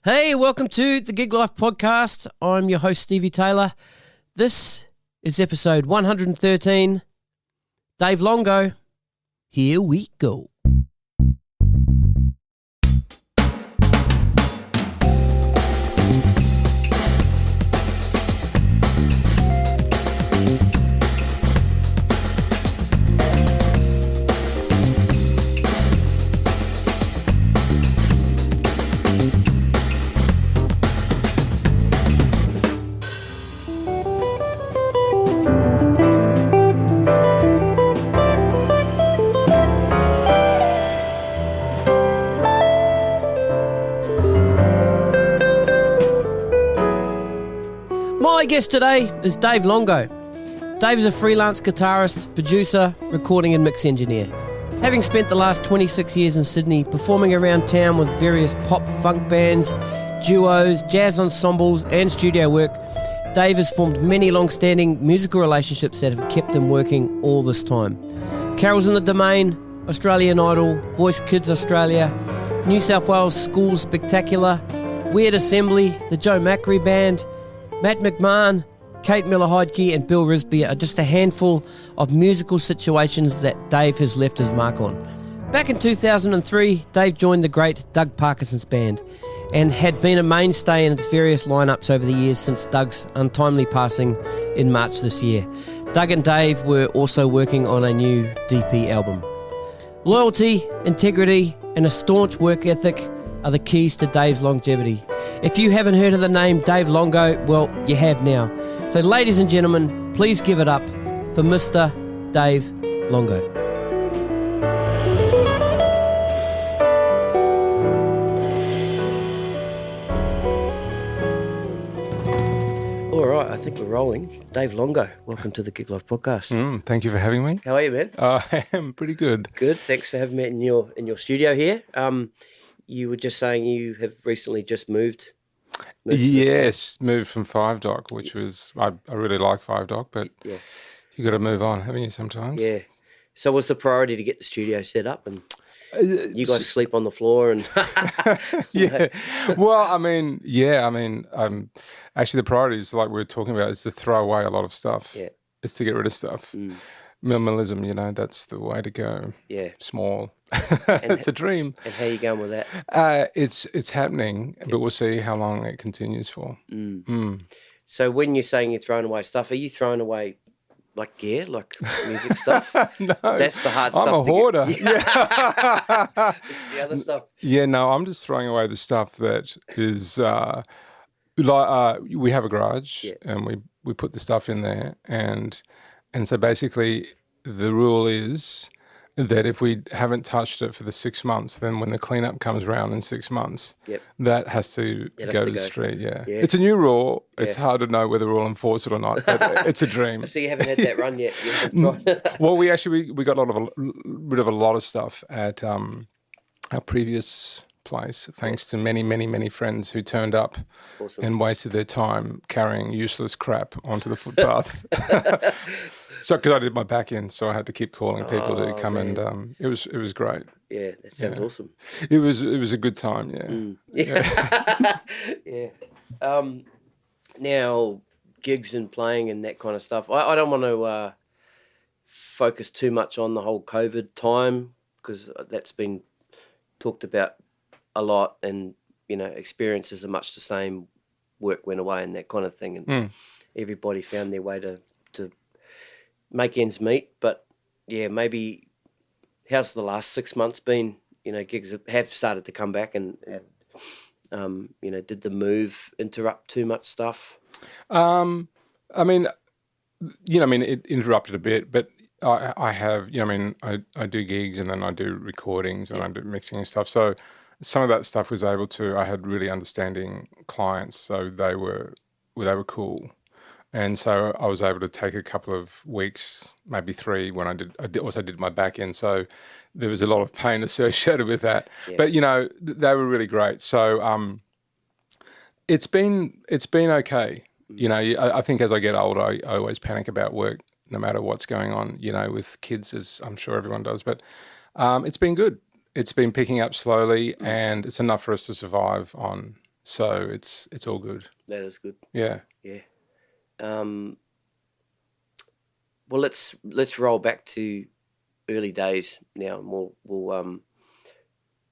Hey, welcome to the Gig Life Podcast. I'm your host, Stevie Taylor. This is episode 113. Dave Longo. Here we go. My guest today is Dave Longo. Dave is a freelance guitarist, producer, recording and mix engineer. Having spent the last 26 years in Sydney performing around town with various pop funk bands, duos, jazz ensembles and studio work, Dave has formed many long-standing musical relationships that have kept him working all this time. Carols in the Domain, Australian Idol, Voice Kids Australia, New South Wales Schools Spectacular, Weird Assembly, the Joe Macri Band, Matt McMahon, Kate Miller-Heidke and Bill Risby are just a handful of musical situations that Dave has left his mark on. Back in 2003, Dave joined the great Doug Parkinsons Band and had been a mainstay in its various lineups over the years since Doug's untimely passing in March this year. Doug and Dave were also working on a new DP album. Loyalty, integrity and a staunch work ethic are the keys to Dave's longevity. If you haven't heard of the name Dave Longo, well, you have now. So ladies and gentlemen, please give it up for Mr. Dave Longo. All right, I think we're rolling. Dave Longo, welcome to the Gig Life Podcast. Thank you for having me. How are you, man? I am pretty good. Good, thanks for having me in your studio here. You were just saying you have recently just moved. Yes, moved from Five Dock, which was, I really like Five Dock, but yeah, you got to move on, haven't you, sometimes? Yeah. So was the priority to get the studio set up and you guys sleep on the floor and... Yeah. Well, actually the priority is, like we were talking about, is to throw away a lot of stuff. Yeah. It's to get rid of stuff. Minimalism, that's the way to go. Yeah. Small. It's a dream. And how are you going with that? It's happening, but we'll see how long it continues for. So when you're saying you're throwing away stuff, are you throwing away like gear, like music stuff? No. That's the hard stuff. I'm a hoarder. Yeah. It's the other stuff. Yeah, no, I'm just throwing away the stuff that is we have a garage and we put the stuff in there and so basically the rule is that if we haven't touched it for the 6 months, then when the cleanup comes around in 6 months, that has to go to the street. Yeah. It's a new rule. It's hard to know whether we'll enforce it or not, but it's a dream. So you haven't had that run yet? Well, we got rid of a lot of stuff at our previous place, thanks to many, many, many friends who turned up and wasted their time carrying useless crap onto the footpath. So, because I did my back end, so I had to keep calling people to come and it was great. Yeah, that sounds awesome. It was a good time. Yeah. Yeah. Now, gigs and playing and that kind of stuff. I don't want to focus too much on the whole COVID time because that's been talked about a lot, and experiences are much the same. Work went away and that kind of thing, and everybody found their way to make ends meet. But yeah, maybe how's the last 6 months been? Gigs have started to come back, and did the move interrupt too much stuff? It interrupted a bit, but I have, I do gigs and then I do recordings and I do mixing and stuff. So some of that stuff I had really understanding clients, so they were cool. And so I was able to take a couple of weeks, maybe 3, when I also did my back end. So there was a lot of pain associated with that. Yeah. But, they were really great. So it's been okay. I think as I get older, I always panic about work, no matter what's going on, with kids, as I'm sure everyone does. But it's been good. It's been picking up slowly, and it's enough for us to survive on So it's all good. That is good. Yeah. Yeah. Well, let's roll back to early days now, and we'll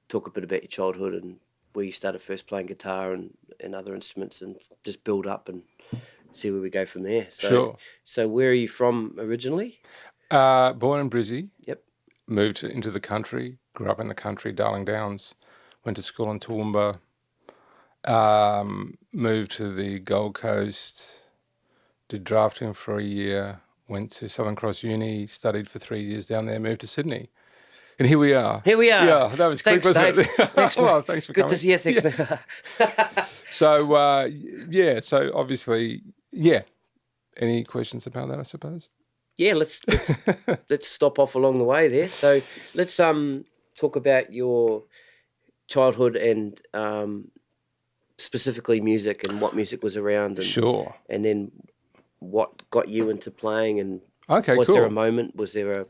talk a bit about your childhood and where you started first playing guitar and other instruments, and just build up and see where we go from there. So, Sure. So where are you from originally? Born in Brizzy. Yep. Moved into the country. Grew up in the country, Darling Downs. Went to school in Toowoomba. Moved to the Gold Coast. Did drafting for a year. Went to Southern Cross Uni. Studied for 3 years down there. Moved to Sydney. And here we are. Here we are. Yeah, that was quick, Thanks, wasn't Dave. it? Thanks, well, mate. thanks for Good coming. to see you. Thanks, man. So, so obviously, Any questions about that, I suppose? Yeah, let's stop off along the way there. So let's talk about your childhood and specifically music and what music was around. And, Sure. And then what got you into playing, and Okay, was cool. there a moment? Was there a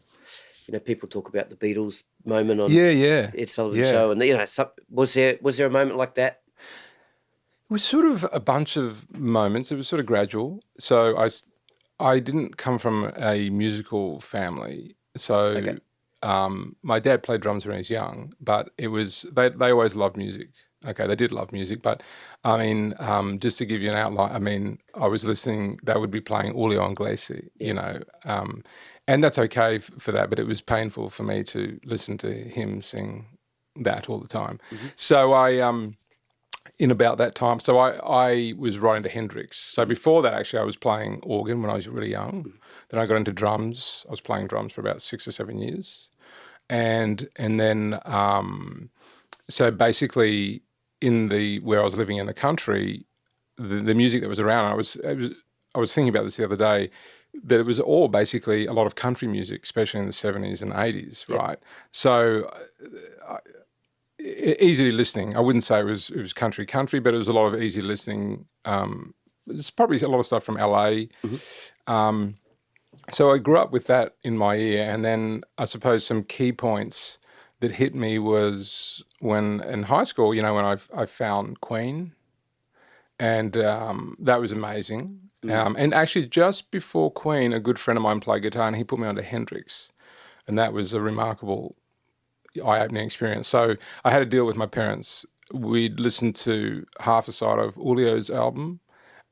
people talk about the Beatles moment on Ed Sullivan Show, and was there a moment like that? It was sort of a bunch of moments. It was sort of gradual. So I didn't come from a musical family. So my dad played drums when he was young, but it was they always loved music. Okay, they did love music, but I mean, just to give you an outline, I mean, I was listening. They would be playing Julio Iglesias, and that's okay for that. But it was painful for me to listen to him sing that all the time. Mm-hmm. So in about that time, so I was right into Hendrix. So before that, actually, I was playing organ when I was really young. Then I got into drums. I was playing drums for about 6 or 7 years, and then so basically where I was living in the country, the music that was around, I was thinking about this the other day, that it was all basically a lot of country music, especially in the 70s and 80s, right? So easily listening. I wouldn't say it was country, but it was a lot of easy listening. There's probably a lot of stuff from LA. Mm-hmm. So I grew up with that in my ear, and then I suppose some key points that hit me was when in high school, when I found Queen, and that was amazing. And actually, just before Queen, a good friend of mine played guitar, and he put me onto Hendrix, and that was a remarkable eye-opening experience. So I had a deal with my parents. We'd listen to half a side of Julio's album,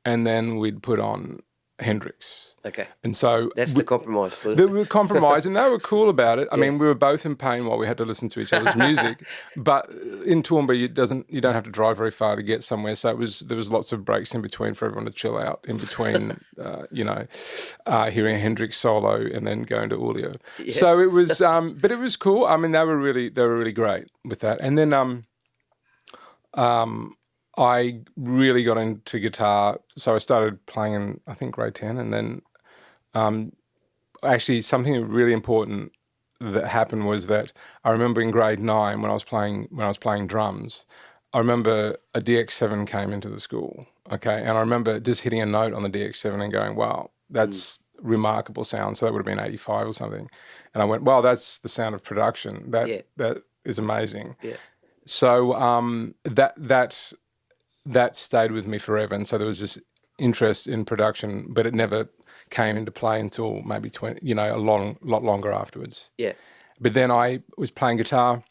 and then we'd put on Hendrix. Okay. And so that's the compromise. They were compromised, and they were cool about it. I mean, we were both in pain while we had to listen to each other's music. But in Toowoomba, you don't have to drive very far to get somewhere. So there was lots of breaks in between for everyone to chill out in between, hearing a Hendrix solo and then going to Julio. Yeah. So it was, but it was cool. I mean, they were really great with that. And then I really got into guitar. So I started playing in, I think, grade 10, and then actually something really important that happened was that I remember in grade 9 when I was playing drums, I remember a DX7 came into the school, okay, and I remember just hitting a note on the DX7 and going, wow, that's remarkable sound. So that would have been 85 or something, and I went, wow, that's the sound of production. That is amazing. Yeah. So that stayed with me forever, and so there was this interest in production, but it never came into play until maybe 20, a lot longer afterwards. Yeah. But then I was playing guitar.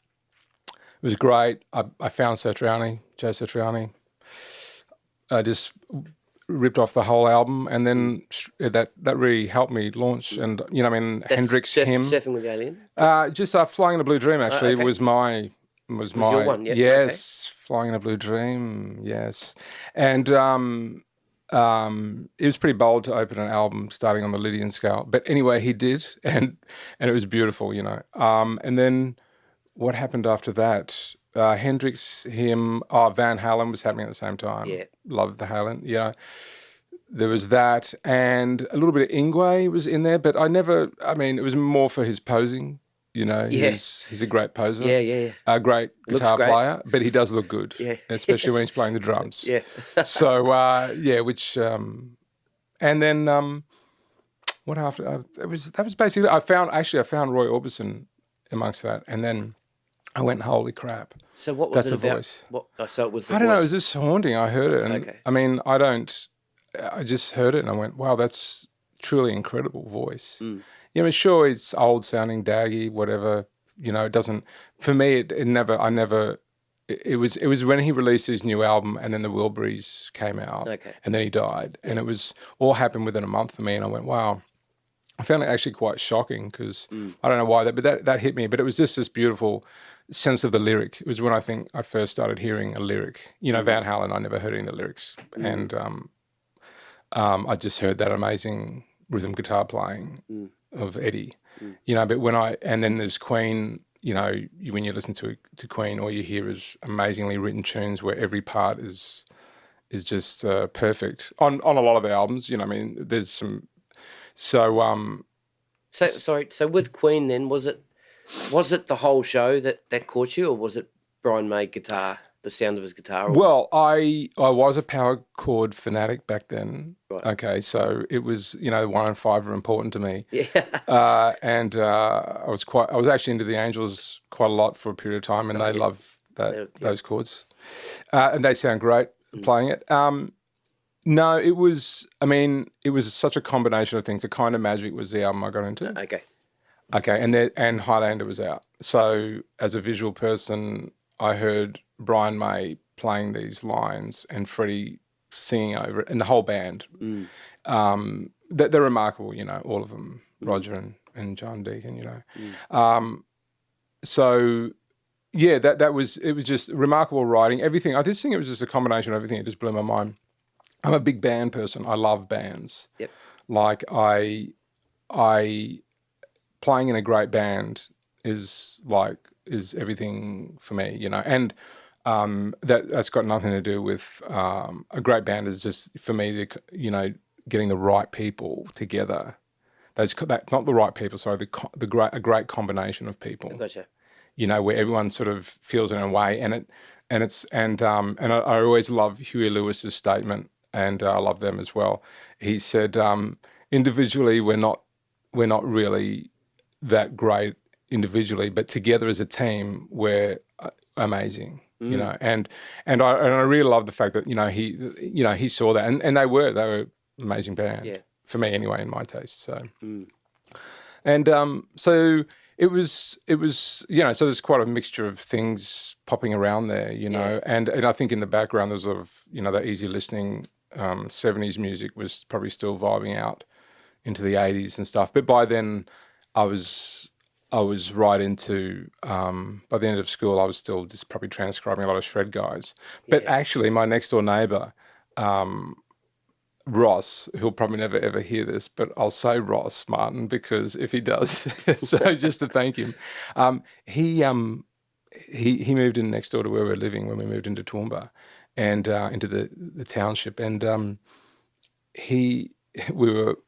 It was great. I found Joe Satriani. I just ripped off the whole album, and then that really helped me launch. And Hendrix, him. Surfing with the Alien. Just Flying in a Blue Dream actually was my. Was your one? Yeah. Yes, okay. Flying in a Blue Dream. Yes, and it was pretty bold to open an album starting on the Lydian scale, but anyway, he did, and it was beautiful, And then what happened after that? Hendrix, him, Van Halen was happening at the same time. Yeah, loved the Halen. Yeah, there was that, and a little bit of Yngwie was in there, but it was more for his posing. He's a great poser. Yeah. A great guitar player, but he does look good. Yeah. Especially when he's playing the drums. Yeah. So, and then what after? That was basically, I found Roy Orbison amongst that. And then I went, holy crap. So what was That's it a about? voice. So it was the I don't know. It was voice. just haunting. I heard it. And Okay. I mean, I just heard it and I went, wow, that's truly incredible voice. Yeah, I mean, sure, it's old sounding, daggy, whatever, it doesn't, for me, it was when he released his new album and then the Wilburys came out and then he died. And it was all happened within a month for me. And I went, wow. I found it actually quite shocking because I don't know why but that hit me. But it was just this beautiful sense of the lyric. It was when I think I first started hearing a lyric. Van Halen, I never heard any of the lyrics. And I just heard that amazing rhythm guitar playing of Eddie. But and then there's Queen, when you listen to Queen, all you hear is amazingly written tunes where every part is just perfect. On a lot of the albums, there's some... So with Queen then, was it the whole show that caught you, or was it Brian May guitar, the sound of his guitar? Well, I was a power chord fanatic back then. Right. Okay, so it was 1 and 5 were important to me. Yeah. And I was actually into the Angels quite a lot for a period of time, and they love those chords, and they sound great playing it. No, it was such a combination of things. The Kind of Magic was the album I got into. Okay, and Highlander was out. So as a visual person, I heard Brian May playing these lines and Freddie singing over it, and the whole band. They're remarkable, all of them, Roger and John Deacon, So yeah, it was just remarkable writing. Everything. I just think it was just a combination of everything. It just blew my mind. I'm a big band person. I love bands. Yep. Like I playing in a great band is everything for me, and that's got nothing to do with a great band is just for me, getting the right people together. Not the right people, sorry, a great combination of people. Gotcha. Where everyone sort of feels in a way, and I always love Huey Lewis's statement. And I love them as well. He said, individually, we're not really that great individually, but together as a team, we're amazing. And I really love the fact that he saw that, and they were amazing band for me anyway, in my taste. So, and so it was so there's quite a mixture of things popping around there, and I think in the background there's sort of that easy listening. 70s music was probably still vibing out into the 80s and stuff. But by then I was right into, by the end of school, I was still just probably transcribing a lot of shred guys. But actually my next door neighbour, Ross, who'll probably never ever hear this, but I'll say Ross Martin because if he does, so just to thank him, he moved in next door to where we were living when we moved into Toowoomba. And into the township, and I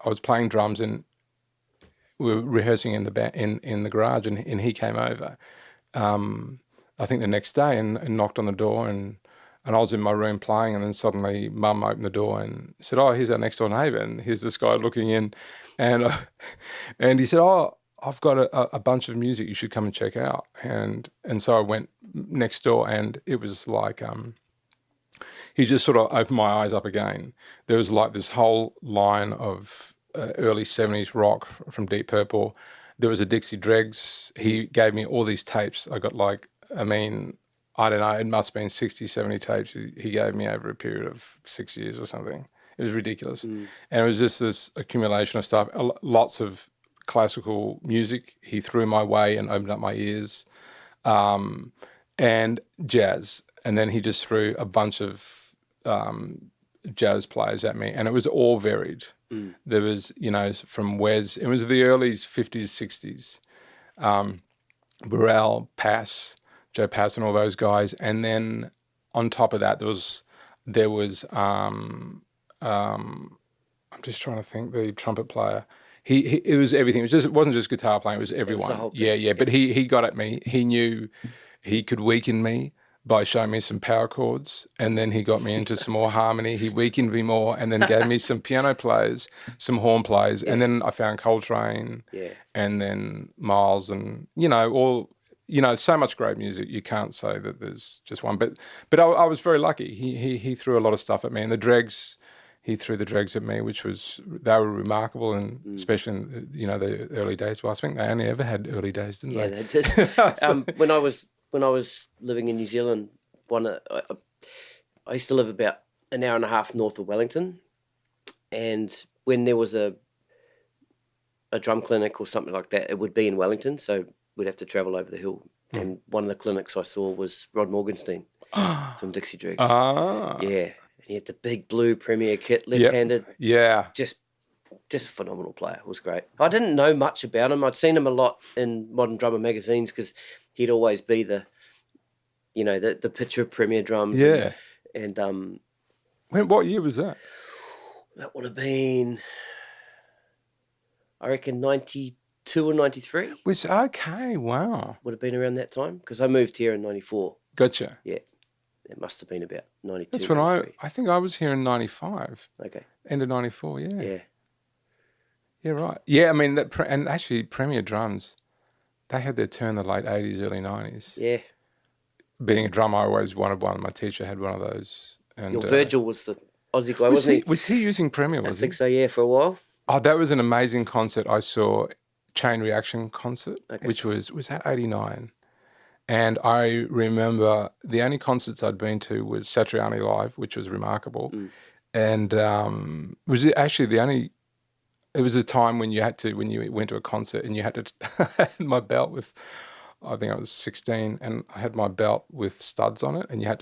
was playing drums, and we were rehearsing in the garage, and he came over. I think the next day, and knocked on the door, and I was in my room playing, and then suddenly Mum opened the door and said, "Oh, here's our next door neighbour," and here's this guy looking in, and he said, "Oh, I've got a bunch of music you should come and check out," and so I went next door, and it was like he just sort of opened my eyes up again. There was like this whole line of early 70s rock from Deep Purple. There was a Dixie Dregs. He gave me all these tapes. I got I don't know, it must have been 60, 70 tapes he gave me over a period of 6 years or something. It was ridiculous. And it was just this accumulation of stuff. Lots of classical music he threw my way and opened up my ears, and jazz. And then he just threw a bunch of jazz players at me, and it was all varied. There was, from Wes, it was the early 50s, 60s, Burrell, Pass, Joe Pass, and all those guys. And then on top of that, there was I'm just trying to think, the trumpet player. It was everything. It wasn't just guitar playing. It was everyone. It was the whole thing. Yeah. But he got at me. He knew he could weaken me by showing me some power chords, and then he got me into some more harmony. He weakened me more, and then gave me some piano players, some horn players, and then I found Coltrane, and then Miles, and all so much great music. You can't say that there's just one. But I was very lucky. He threw a lot of stuff at me, and the dregs. He threw the dregs at me, they were remarkable, and especially in the early days. Well, I think they only ever had early days, didn't they? Yeah, they did. When I was living in New Zealand, I used to live about an hour and a half north of Wellington, and when there was a drum clinic or something like that, it would be in Wellington, so we'd have to travel over the hill. And one of the clinics I saw was Rod Morgenstein from Dixie Dregs. Ah, yeah. He had the big blue Premier kit, left-handed. Yep. Yeah. Just a phenomenal player. It was great. I didn't know much about him. I'd seen him a lot in Modern Drummer magazines because he'd always be the picture of Premier drums. Yeah. And what year was that? That would have been, I reckon, 92 or 93. Was okay. Wow. Would have been around that time because I moved here in 94. Gotcha. Yeah. It must have been about 92. That's when 93. I think I was here in 95. Okay. End of 94, yeah. Yeah. Yeah, right. Yeah, I mean, and actually Premier drums, they had their turn in the late 80s, early 90s. Yeah. Being a drummer, I always wanted one. My teacher had one of those. And Your Virgil was the Aussie guy, wasn't he? Was he using Premier, was he? I think so, yeah, for a while. Oh, that was an amazing concert I saw, Chain Reaction concert, Okay. which was that 89? And I remember the only concerts I'd been to was Satriani Live, which was remarkable. And was it actually the only... It was a time when you went to a concert and you had to... I had my belt with... I think I was 16, and I had my belt with studs on it, and you had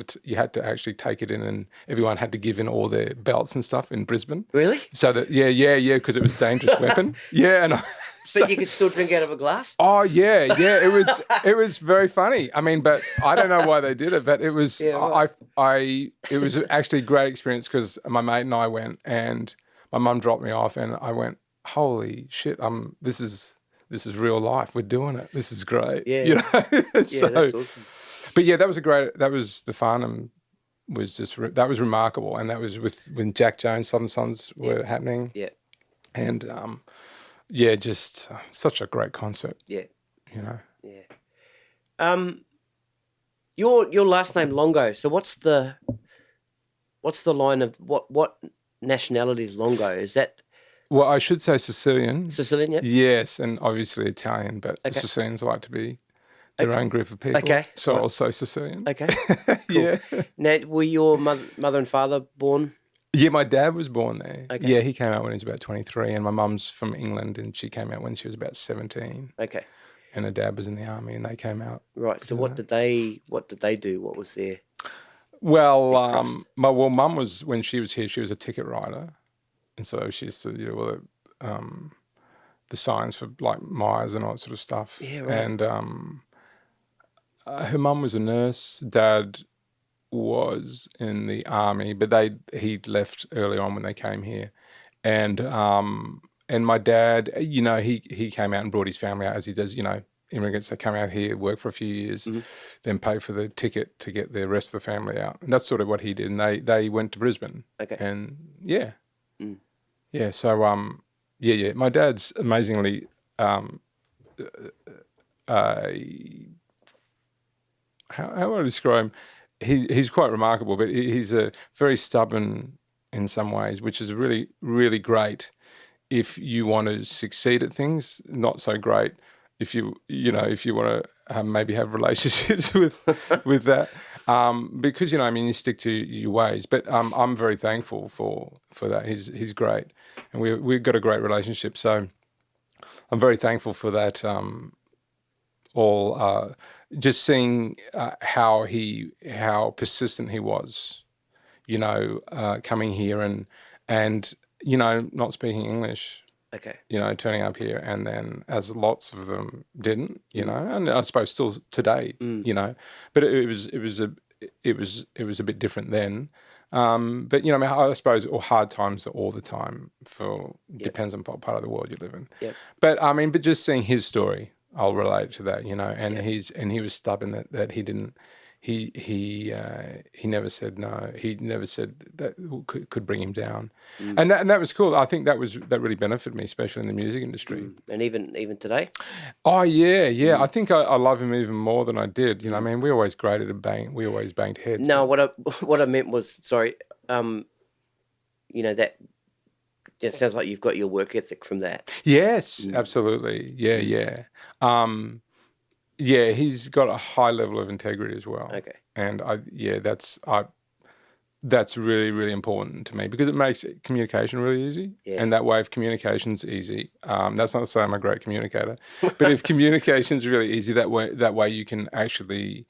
to actually take it in, and everyone had to give in all their belts and stuff in Brisbane. Really? So that because it was a dangerous weapon. Yeah, and But you could still drink out of a glass? Oh yeah, it was very funny. I mean, but I don't know why they did it, but it was it was actually a great experience because my mate and I went, and my mum dropped me off, and I went, holy shit, this is real life. We're doing it. This is great. Yeah. So, that's awesome. But yeah, that was the Farnham that was remarkable, and that was when Jack Jones, Southern Sons were happening. Yeah. And just such a great concert. Yeah. Yeah. Your last name Longo. So what's the line of what nationality is Longo? Is that Well, I should say Sicilian. Sicilian? Yeah. Yes, and obviously Italian, but the Sicilians like to be their own group of people. Okay. So I'll say Sicilian. Okay. Cool. Yeah. Now, were your mother and father born? Yeah, my dad was born there. Okay. Yeah, he came out when he was about 23, and my mum's from England, and she came out when she was about 17. Okay. And her dad was in the army, and they came out. Right. So what did they do? What was their... Well, mum was, when she was here, she was a ticket writer. And so she used to deal with the signs for like Myers and all that sort of stuff. Yeah, right. And her mum was a nurse. Dad was in the army, but he left early on when they came here. And my dad, he came out and brought his family out as he does, immigrants that come out here, work for a few years, then pay for the ticket to get the rest of the family out. And that's sort of what he did. And they went to Brisbane. Okay. And yeah. Yeah, so my dad's amazingly how would I describe him? He's quite remarkable, but he's a very stubborn in some ways, which is really, really great if you want to succeed at things. Not so great if you want to maybe have relationships with that. Because you stick to your ways. But I'm very thankful for that. He's great, and we've got a great relationship. So I'm very thankful for that. Just seeing how persistent he was, coming here and not speaking English. Okay. Turning up here, and then as lots of them didn't, and I suppose still today, but it was a bit different then. But I suppose hard times are all the time depends on what part of the world you live in. Yep. But just seeing his story, I'll relate to that, and he was stubborn that he he never said no. He never said that could bring him down, and that was cool. I think that really benefited me, especially in the music industry. And even today. Oh yeah. I think I love him even more than I did. You know, I mean, we always banged heads. No, what I meant was, sorry, you know, that it sounds like you've got your work ethic from that. Yes, absolutely. Yeah. Yeah, he's got a high level of integrity as well. Okay. And that's really, really important to me because it makes communication really easy. Yeah. And that way, if communication's easy, that's not to say I'm a great communicator, but if communication's really easy, that way you can actually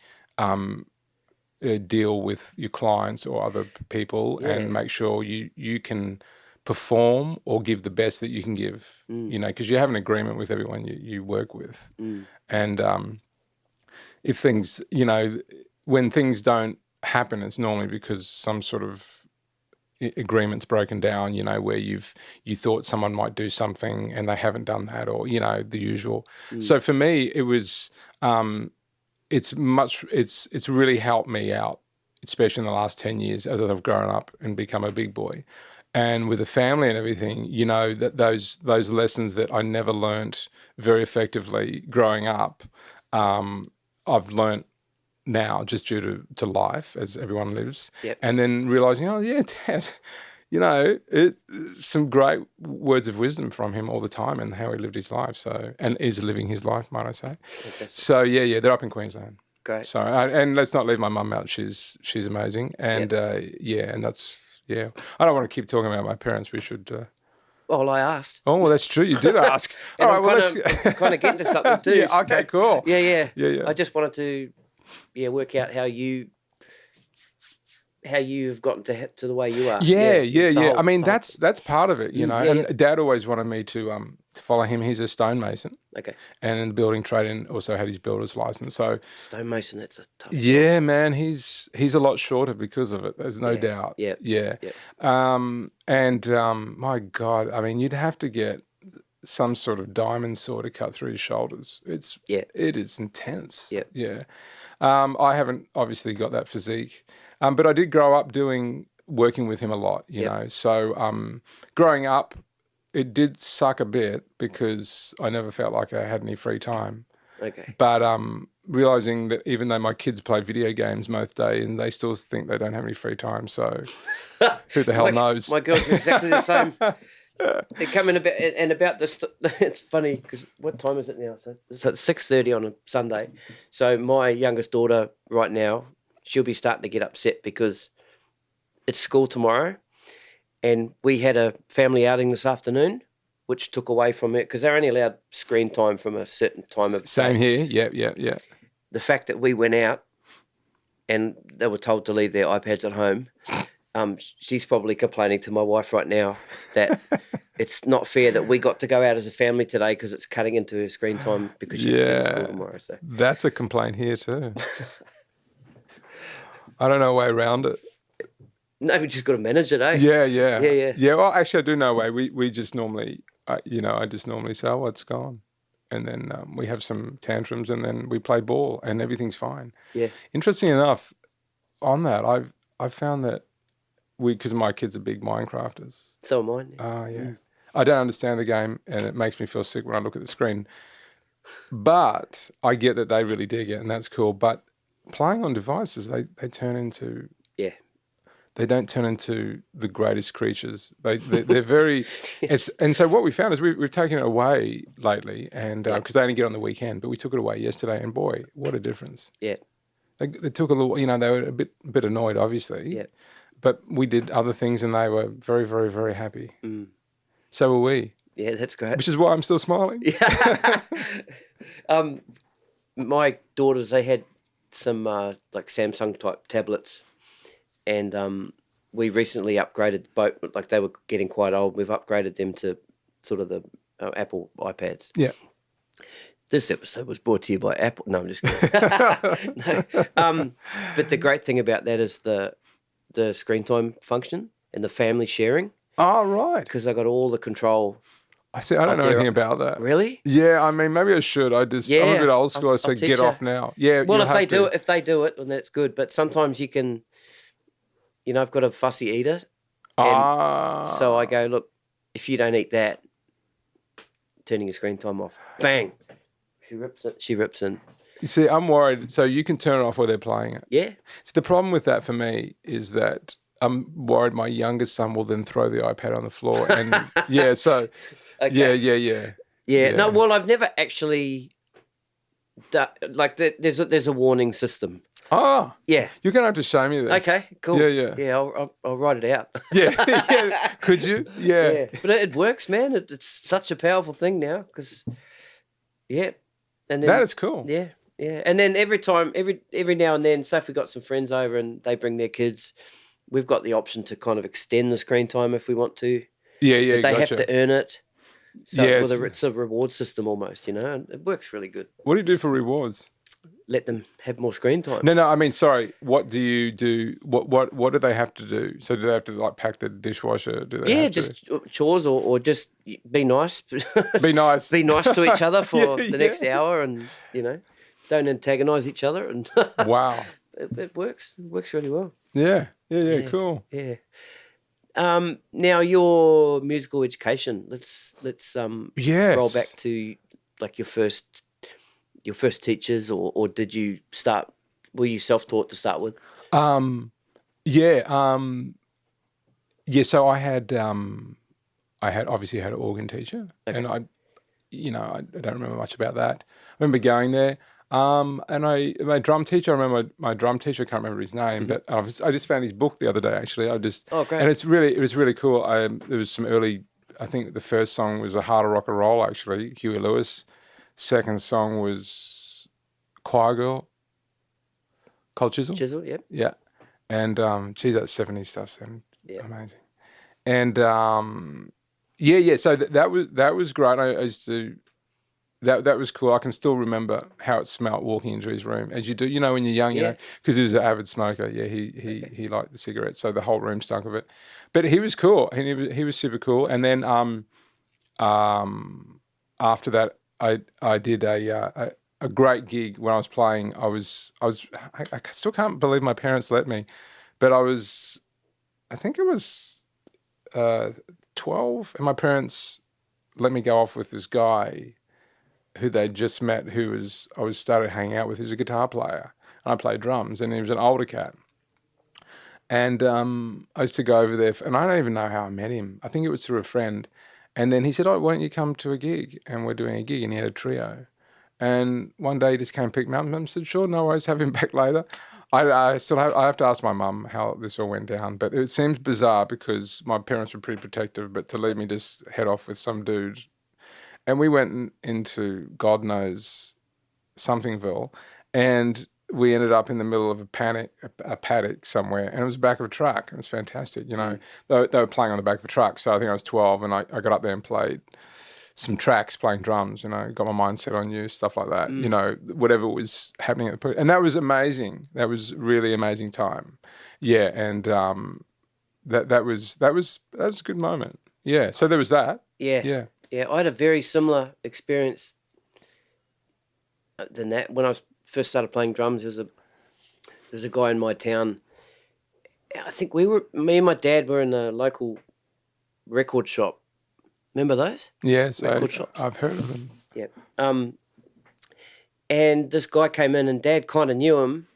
deal with your clients or other people and make sure you can perform or give the best that you can give, you know, because you have an agreement with everyone you work with. And if things, you know, when things don't happen, it's normally because some sort of agreement's broken down, you know, where you thought someone might do something and they haven't done that, or, you know, the usual. So for me, it was, it's really helped me out, especially in the last 10 years as I've grown up and become a big boy. And with a family and everything, you know, that those lessons that I never learnt very effectively growing up, I've learnt now just due to life as everyone lives. Yep. And then realising, oh, yeah, Dad, you know, some great words of wisdom from him all the time and how he lived his life. So, and is living his life, might I say. Fantastic. So, yeah, they're up in Queensland. Great. So, and let's not leave my mum out. She's amazing. And, and that's... Yeah, I don't want to keep talking about my parents. We should. Well, I asked. Oh, well, that's true. You did ask. All right, well, I'm kind of getting to something too. Yeah. Okay. Cool. Yeah. Yeah. I just wanted to, work out how you've gotten to the way you are. Yeah. I mean, that's part of it, you know. And Dad always wanted me to follow him. He's a stonemason. Okay. And in the building trade, and also had his builder's license. So stonemason, that's a tough. Yeah, man, he's a lot shorter because of it. There's no doubt. Yeah. My God, I mean, you'd have to get some sort of diamond saw to cut through his shoulders. It is intense. Yeah. I haven't obviously got that physique, but I did grow up working with him a lot, you know. So growing up, it did suck a bit because I never felt like I had any free time. Okay. But realising that even though my kids play video games most day and they still think they don't have any free time, so who the hell knows? My girls are exactly the same. They come in about this. It's funny because what time is it now? So it's 6:30 on a Sunday. So my youngest daughter right now, she'll be starting to get upset because it's school tomorrow, and we had a family outing this afternoon, which took away from it because they're only allowed screen time from a certain time of Same day. here. Yeah. The fact that we went out and they were told to leave their iPads at home, she's probably complaining to my wife right now that it's not fair that we got to go out as a family today because it's cutting into her screen time because she's in school tomorrow. So that's a complaint here too. I don't know a way around it. No, we just got to manage it, eh? Yeah. Yeah. Well, actually, I do know a way. We just normally, I just normally say, oh, it's gone. And then we have some tantrums and then we play ball and everything's fine. Yeah. Interesting enough, on that, I've found that because my kids are big Minecrafters. So am I. Oh, yeah. I don't understand the game and it makes me feel sick when I look at the screen. But I get that they really dig it and that's cool. But playing on devices, they turn into... Yeah. They don't turn into the greatest creatures. They're very... and so what we found is we've taken it away lately and because they only get on the weekend, but we took it away yesterday and boy, what a difference. Yeah. They took a little... You know, they were a bit annoyed, obviously. Yeah. But we did other things and they were very, very, very happy. Mm. So were we. Yeah, that's great. Which is why I'm still smiling. Yeah. My daughters, they had some like Samsung type tablets, and we recently upgraded both. Like they were getting quite old. We've upgraded them to sort of the Apple iPads. Yeah. This episode was brought to you by Apple. No, I'm just kidding. No. But the great thing about that is the screen time function and the family sharing. Oh, right. Because I got all the control I see. I don't know there. anything about that. Really? Yeah, I mean, maybe I should. I'm a bit old school. I I'll said, teach get you. off now. Yeah. Well, you if have they do it, then that's good. But sometimes you can, I've got a fussy eater, and so I go, look, if you don't eat that, turning your screen time off. Bang. She rips in. You see, I'm worried. So you can turn it off while they're playing it. Yeah. So the problem with that for me is that I'm worried my youngest son will then throw the iPad on the floor. And yeah, so Okay. Yeah. No, well, I've never actually there's a warning system. Oh. Yeah. You're going to have to show me this. Okay, cool. Yeah. Yeah, I'll write it out. Yeah. Could you? Yeah. But it works, man. It's such a powerful thing now because, and then, that is cool. Yeah. And then every now and then, say if we got some friends over and they bring their kids, we've got the option to kind of extend the screen time if we want to. Yeah. But they have to earn it. So yes. it's a reward system almost, and it works really good. What do you do for rewards? Let them have more screen time. No, I mean, sorry. What do you do? What do they have to do? So do they have to like pack the dishwasher? Do they have just chores or just be nice. Be nice. Be nice to each other for the next hour, and don't antagonize each other. And wow, it works. It works really well. Yeah, cool. Yeah. Now your musical education. Let's roll back to like your first teachers, or did you start? Were you self-taught to start with? So I had obviously had an organ teacher, and I don't remember much about that. I remember going there. And my drum teacher, I remember my drum teacher, I can't remember his name, but I just found his book the other day, actually. Great. And it was really cool. There was some early, I think the first song was A Heart of Rock and Roll, actually, Huey Lewis. Second song was Choir Girl, Cold Chisel. Chisel, yep. Yeah. And, that 70s stuff's amazing. And, so that was great. I used to... That was cool. I can still remember how it smelled walking into his room, as you do, when you're young, because he was an avid smoker. Yeah, he liked the cigarettes, so the whole room stunk of it. But he was cool. He was super cool. And then after that, I did a great gig when I was playing. I still can't believe my parents let me, but I think it was 12, and my parents let me go off with this guy who they'd just met, I was started hanging out with. He was a guitar player. I played drums, and he was an older cat. And I used to go over there, and I don't even know how I met him. I think it was through a friend. And then he said, why don't you come to a gig? And we're doing a gig, and he had a trio. And one day he just came and picked me up, and I said, sure, no worries, have him back later. I have to ask my mum how this all went down, but it seems bizarre because my parents were pretty protective, but to leave me just head off with some dude. And we went into God knows somethingville, and we ended up in the middle of a paddock somewhere, and it was the back of a truck. It was fantastic, They were playing on the back of the truck, so I think I was 12, and I got up there and played some tracks, playing drums, got my mind set on you, stuff like that, whatever was happening at the point. And that was amazing. That was really amazing time. Yeah, and that was a good moment. Yeah, so there was that. Yeah. Yeah, I had a very similar experience than that. When I first started playing drums, there was a guy in my town. I think me and my dad were in a local record shop. Remember those? Yes, record shops. I've heard of them. Yeah. And this guy came in, and Dad kind of knew him,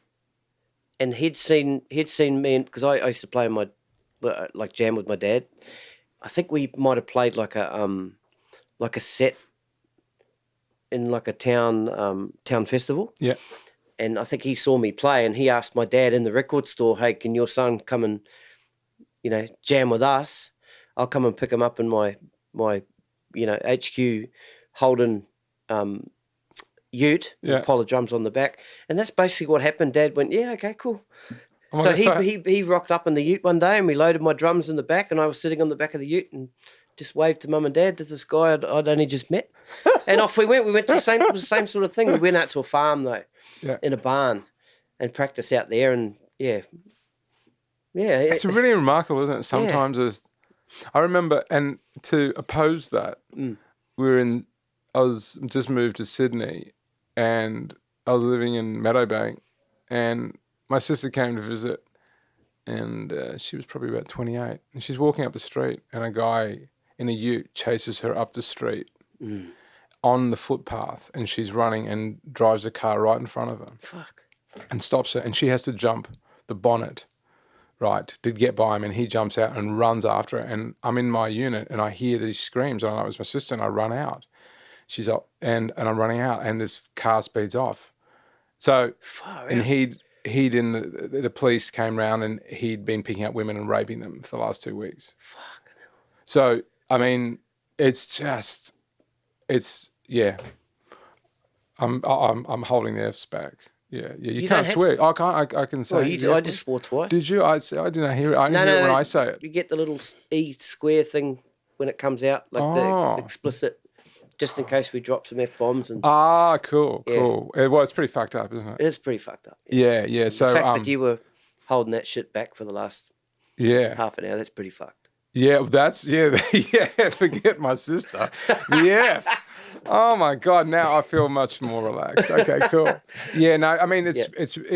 and he'd seen me, because I used to play jam with my dad. I think we might have played like a set in like a town festival. Yeah. And I think he saw me play, and he asked my dad in the record store, hey, can your son come and, jam with us? I'll come and pick him up in my HQ Holden ute, with a pile of drums on the back. And that's basically what happened. Dad went, yeah, okay, cool. So he rocked up in the ute one day, and we loaded my drums in the back, and I was sitting on the back of the ute and just waved to Mum and Dad to this guy I'd only just met. And off we went. We went to the same sort of thing. We went out to a farm, though, in a barn, and practiced out there. And, yeah. It's really remarkable, isn't it? Sometimes I remember, and to oppose that, I was just moved to Sydney, and I was living in Meadowbank, and my sister came to visit, and she was probably about 28, and she's walking up the street, and a guy in a ute chases her up the street on the footpath, and she's running and drives a car right in front of her. Fuck. And stops her, and she has to jump the bonnet, right, to get by him, and he jumps out and runs after her, and I'm in my unit, and I hear these screams, and I know it was my sister, and I run out. She's up, and I'm running out, and this car speeds off. So, and he'd in the police came round, and he'd been picking up women and raping them for the last 2 weeks. Fucking hell. So, I mean, it's yeah. I'm holding the F's back. Yeah. You can't swear. I can't. I can say. Well, I just swore twice. Did you? I didn't hear it. I didn't hear it when I say it. You get the little E square thing when it comes out, like the explicit, just in case we drop some F-bombs. Cool. It's pretty fucked up, isn't it? It is pretty fucked up. Yeah. So the fact that you were holding that shit back for the last half an hour, that's pretty fucked. Yeah, forget my sister. Yeah. Oh my God! Now I feel much more relaxed. Okay, cool. Yeah, no, I mean it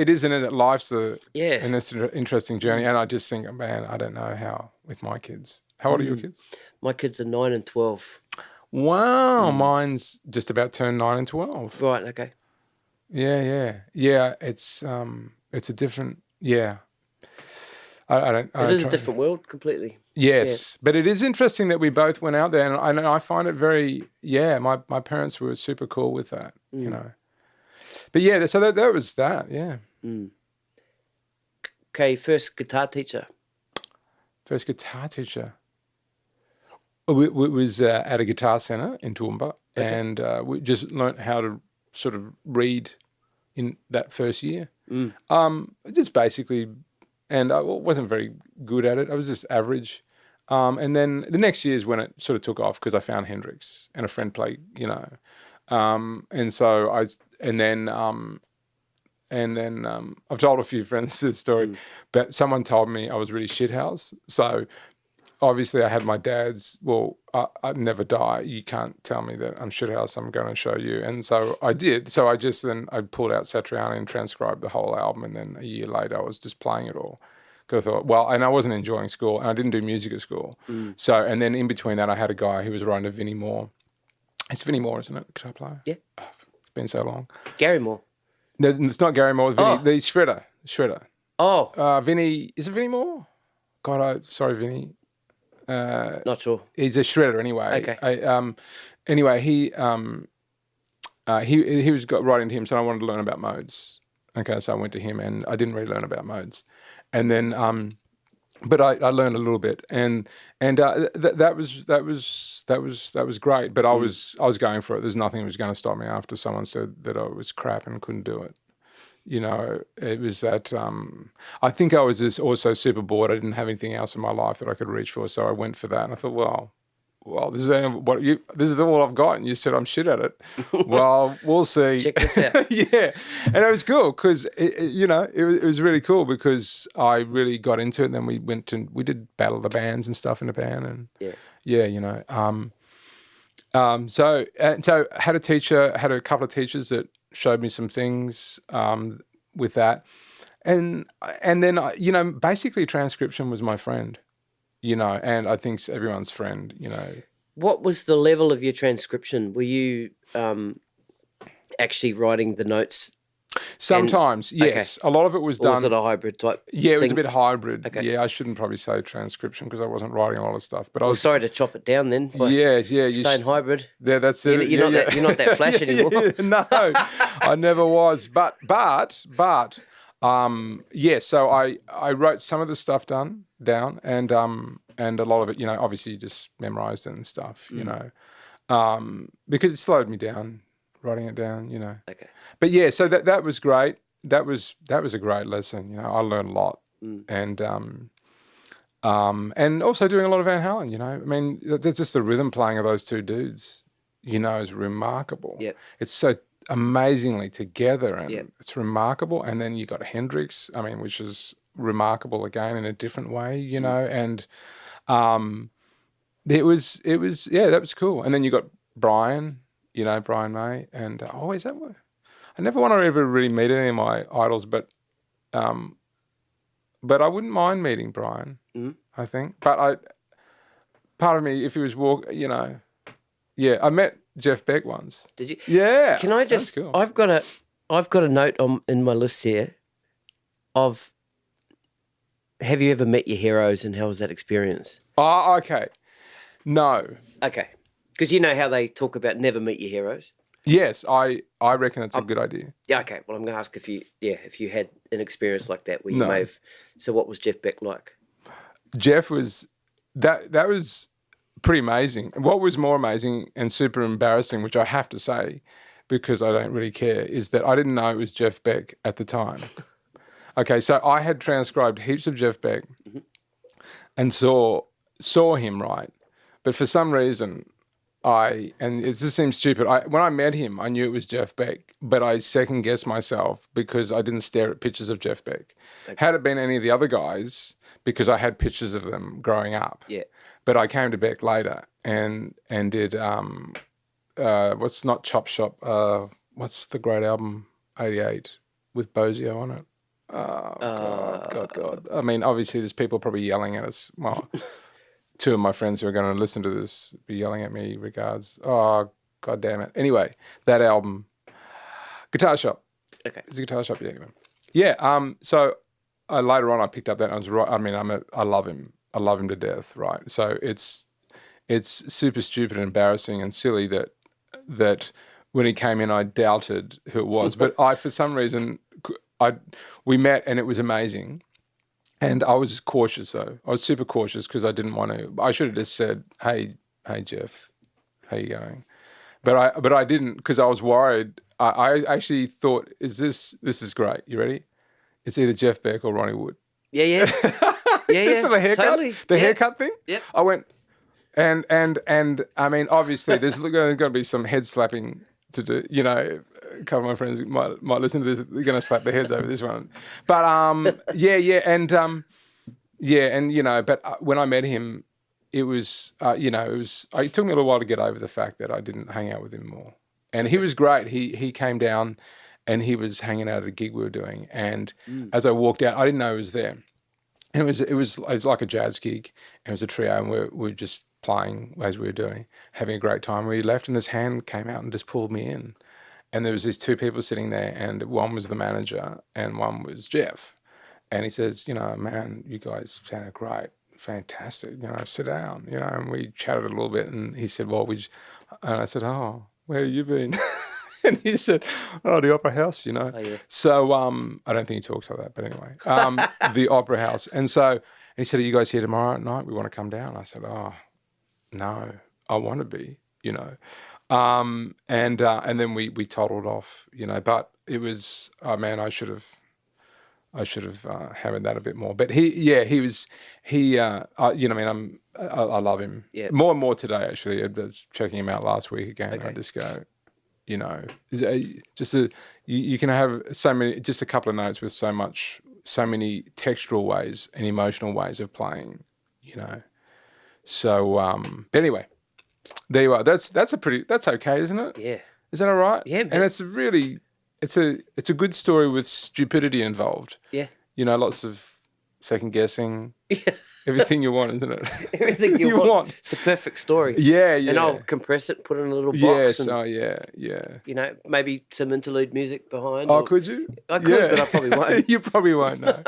is, and life's an interesting journey, and I just think, man, I don't know how with my kids. How old are your kids? My kids are 9 and 12. Wow, mine's just about turned 9 and 12. Right. Okay. Yeah. It's a different. Yeah. It is a different world completely. Yes, but it is interesting that we both went out there, and I find it very, my parents were super cool with that, you know. But yeah, so that was that, yeah. Okay, first guitar teacher. We was at a guitar centre in Toowoomba, and we just learnt how to sort of read in that first year. Just basically, and I wasn't very good at it. I was just average. And then the next year is when it sort of took off because I found Hendrix and a friend played, you know. And so I've told a few friends this story, but someone told me I was really shithouse. So obviously I had my dad's, I'd never die. You can't tell me that I'm shithouse. I'm going to show you. And so I did. So I pulled out Satriani and transcribed the whole album. And then a year later I was just playing it all. Because I thought, and I wasn't enjoying school, and I didn't do music at school. So, and then in between that, I had a guy who was writing to Vinnie Moore. It's Vinnie Moore, isn't it? Guitar player? Yeah. It's been so long. Gary Moore. No, it's not Gary Moore. Vinnie, the Shredder. Oh. Vinnie, is it Vinnie Moore? God, sorry, Vinnie. Not sure. He's a shredder anyway. Okay. Anyway, he was writing to him, so I wanted to learn about modes. Okay, so I went to him, and I didn't really learn about modes. And then, but I learned a little bit, and that was great. But I was going for it. There's nothing that was going to stop me after someone said that I was crap and couldn't do it. You know, it was that. I think I was just also super bored. I didn't have anything else in my life that I could reach for, so I went for that. And I thought, well, this is all I've got, and you said I'm shit at it. Well, we'll see. Check this out. Yeah, and it was cool because it was really cool because I really got into it. And then we did Battle of the Bands and stuff in the band, and so had a couple of teachers that showed me some things with that, and then basically transcription was my friend. And I think everyone's friend, What was the level of your transcription? Were you actually writing the notes? Sometimes, yes. Okay. A lot of it was done. Was it a hybrid type Yeah, it was thing? a bit hybrid. Okay. Yeah, I shouldn't probably say transcription because I wasn't writing a lot of stuff. But I was sorry to chop it down then. Yes, yeah. Saying hybrid. Yeah, that's it. You're not that flash anymore. No, I never was. But so I wrote some of the stuff down and a lot of it, obviously just memorized it and stuff, because it slowed me down writing it down, Okay. But yeah, so that was great. That was a great lesson. I learned a lot, and also doing a lot of Van Halen. I mean, just the rhythm playing of those two dudes, is remarkable. Yep. It's so amazingly together, and it's remarkable. And then you got Hendrix, which is remarkable again in a different way, and it was that was cool. And then you got Brian, Brian May, and is that what? I never want to ever really meet any of my idols, but I wouldn't mind meeting Brian. I think, but part of me, if he was I met Jeff Beck once. Did you? Yeah. Can I just? Cool. I've got a note in my list here of. Have you ever met your heroes, and how was that experience? Oh, okay. No. Okay, because you know how they talk about never meet your heroes. Yes, I reckon it's a good idea. Yeah. Okay. Well, I'm going to ask if you had an experience like that where you may have. So, what was Jeff Beck like? Jeff was that was pretty amazing. What was more amazing and super embarrassing, which I have to say, because I don't really care, is that I didn't know it was Jeff Beck at the time. Okay, so I had transcribed heaps of Jeff Beck and saw him, right? But for some reason, and it just seems stupid, when I met him, I knew it was Jeff Beck, but I second-guessed myself because I didn't stare at pictures of Jeff Beck. Okay. Had it been any of the other guys, because I had pictures of them growing up. Yeah. But I came to Beck later and did, what's not Chop Shop, what's the great album, 88, with Bozio on it? Oh, God. I mean, obviously there's people probably yelling at us. Well, two of my friends who are going to listen to this be yelling at me, regards. Oh, God damn it. Anyway, that album, Guitar Shop. Okay. It's a Guitar Shop, yeah. Yeah, so later on I picked up that and I was right. I mean, I love him. I love him to death, right? So it's super stupid and embarrassing and silly that when he came in I doubted who it was. But for some reason, we met and it was amazing. And I was cautious though. I was super cautious because I didn't want to. I should have just said, "Hey Jeff, how you going?" But I didn't because I was worried. I actually thought, "This is great. You ready? It's either Jeff Beck or Ronnie Wood." Yeah. Just the haircut, totally. Haircut thing. Yeah. I went, and I mean, obviously, there's going to be some head slapping to do. A couple of my friends might listen to this. They're going to slap their heads over this one. But But when I met him, it was it took me a little while to get over the fact that I didn't hang out with him more. And he was great. He came down, and he was hanging out at a gig we were doing. And as I walked out, I didn't know he was there. And it was like a jazz gig. It was a trio, and we were just playing as we were doing, having a great time. We left, and this hand came out and just pulled me in. And there was these two people sitting there, and one was the manager, and one was Jeff. And he says, "Man, you guys sounded great, fantastic. Sit down. And we chatted a little bit, and he said, "Well, and I said, "Oh, where have you been?" And he said, "Oh, the Opera House, Oh, yeah. So I don't think he talks like that, but anyway, the Opera House. And he said, "Are you guys here tomorrow at night? We want to come down." I said, "Oh, no, I want to be, And then we toddled off, But it was, oh man, I should have hammered that a bit more. But I love him. Yeah. More and more today, actually. I was checking him out last week again. Okay. I just go, you can have just a couple of notes with so many textural ways and emotional ways of playing, So, but anyway, there you are. That's okay, isn't it? Yeah. Is that all right? Yeah. Man. And it's really, it's a good story with stupidity involved. Yeah. Lots of second guessing. Yeah. Everything you want, isn't it? Everything you want. It's a perfect story. Yeah, yeah. And I'll compress it, put it in a little box. Yes, and, yeah. Maybe some interlude music behind. Oh, could you? I could, but I probably won't. You probably won't, no.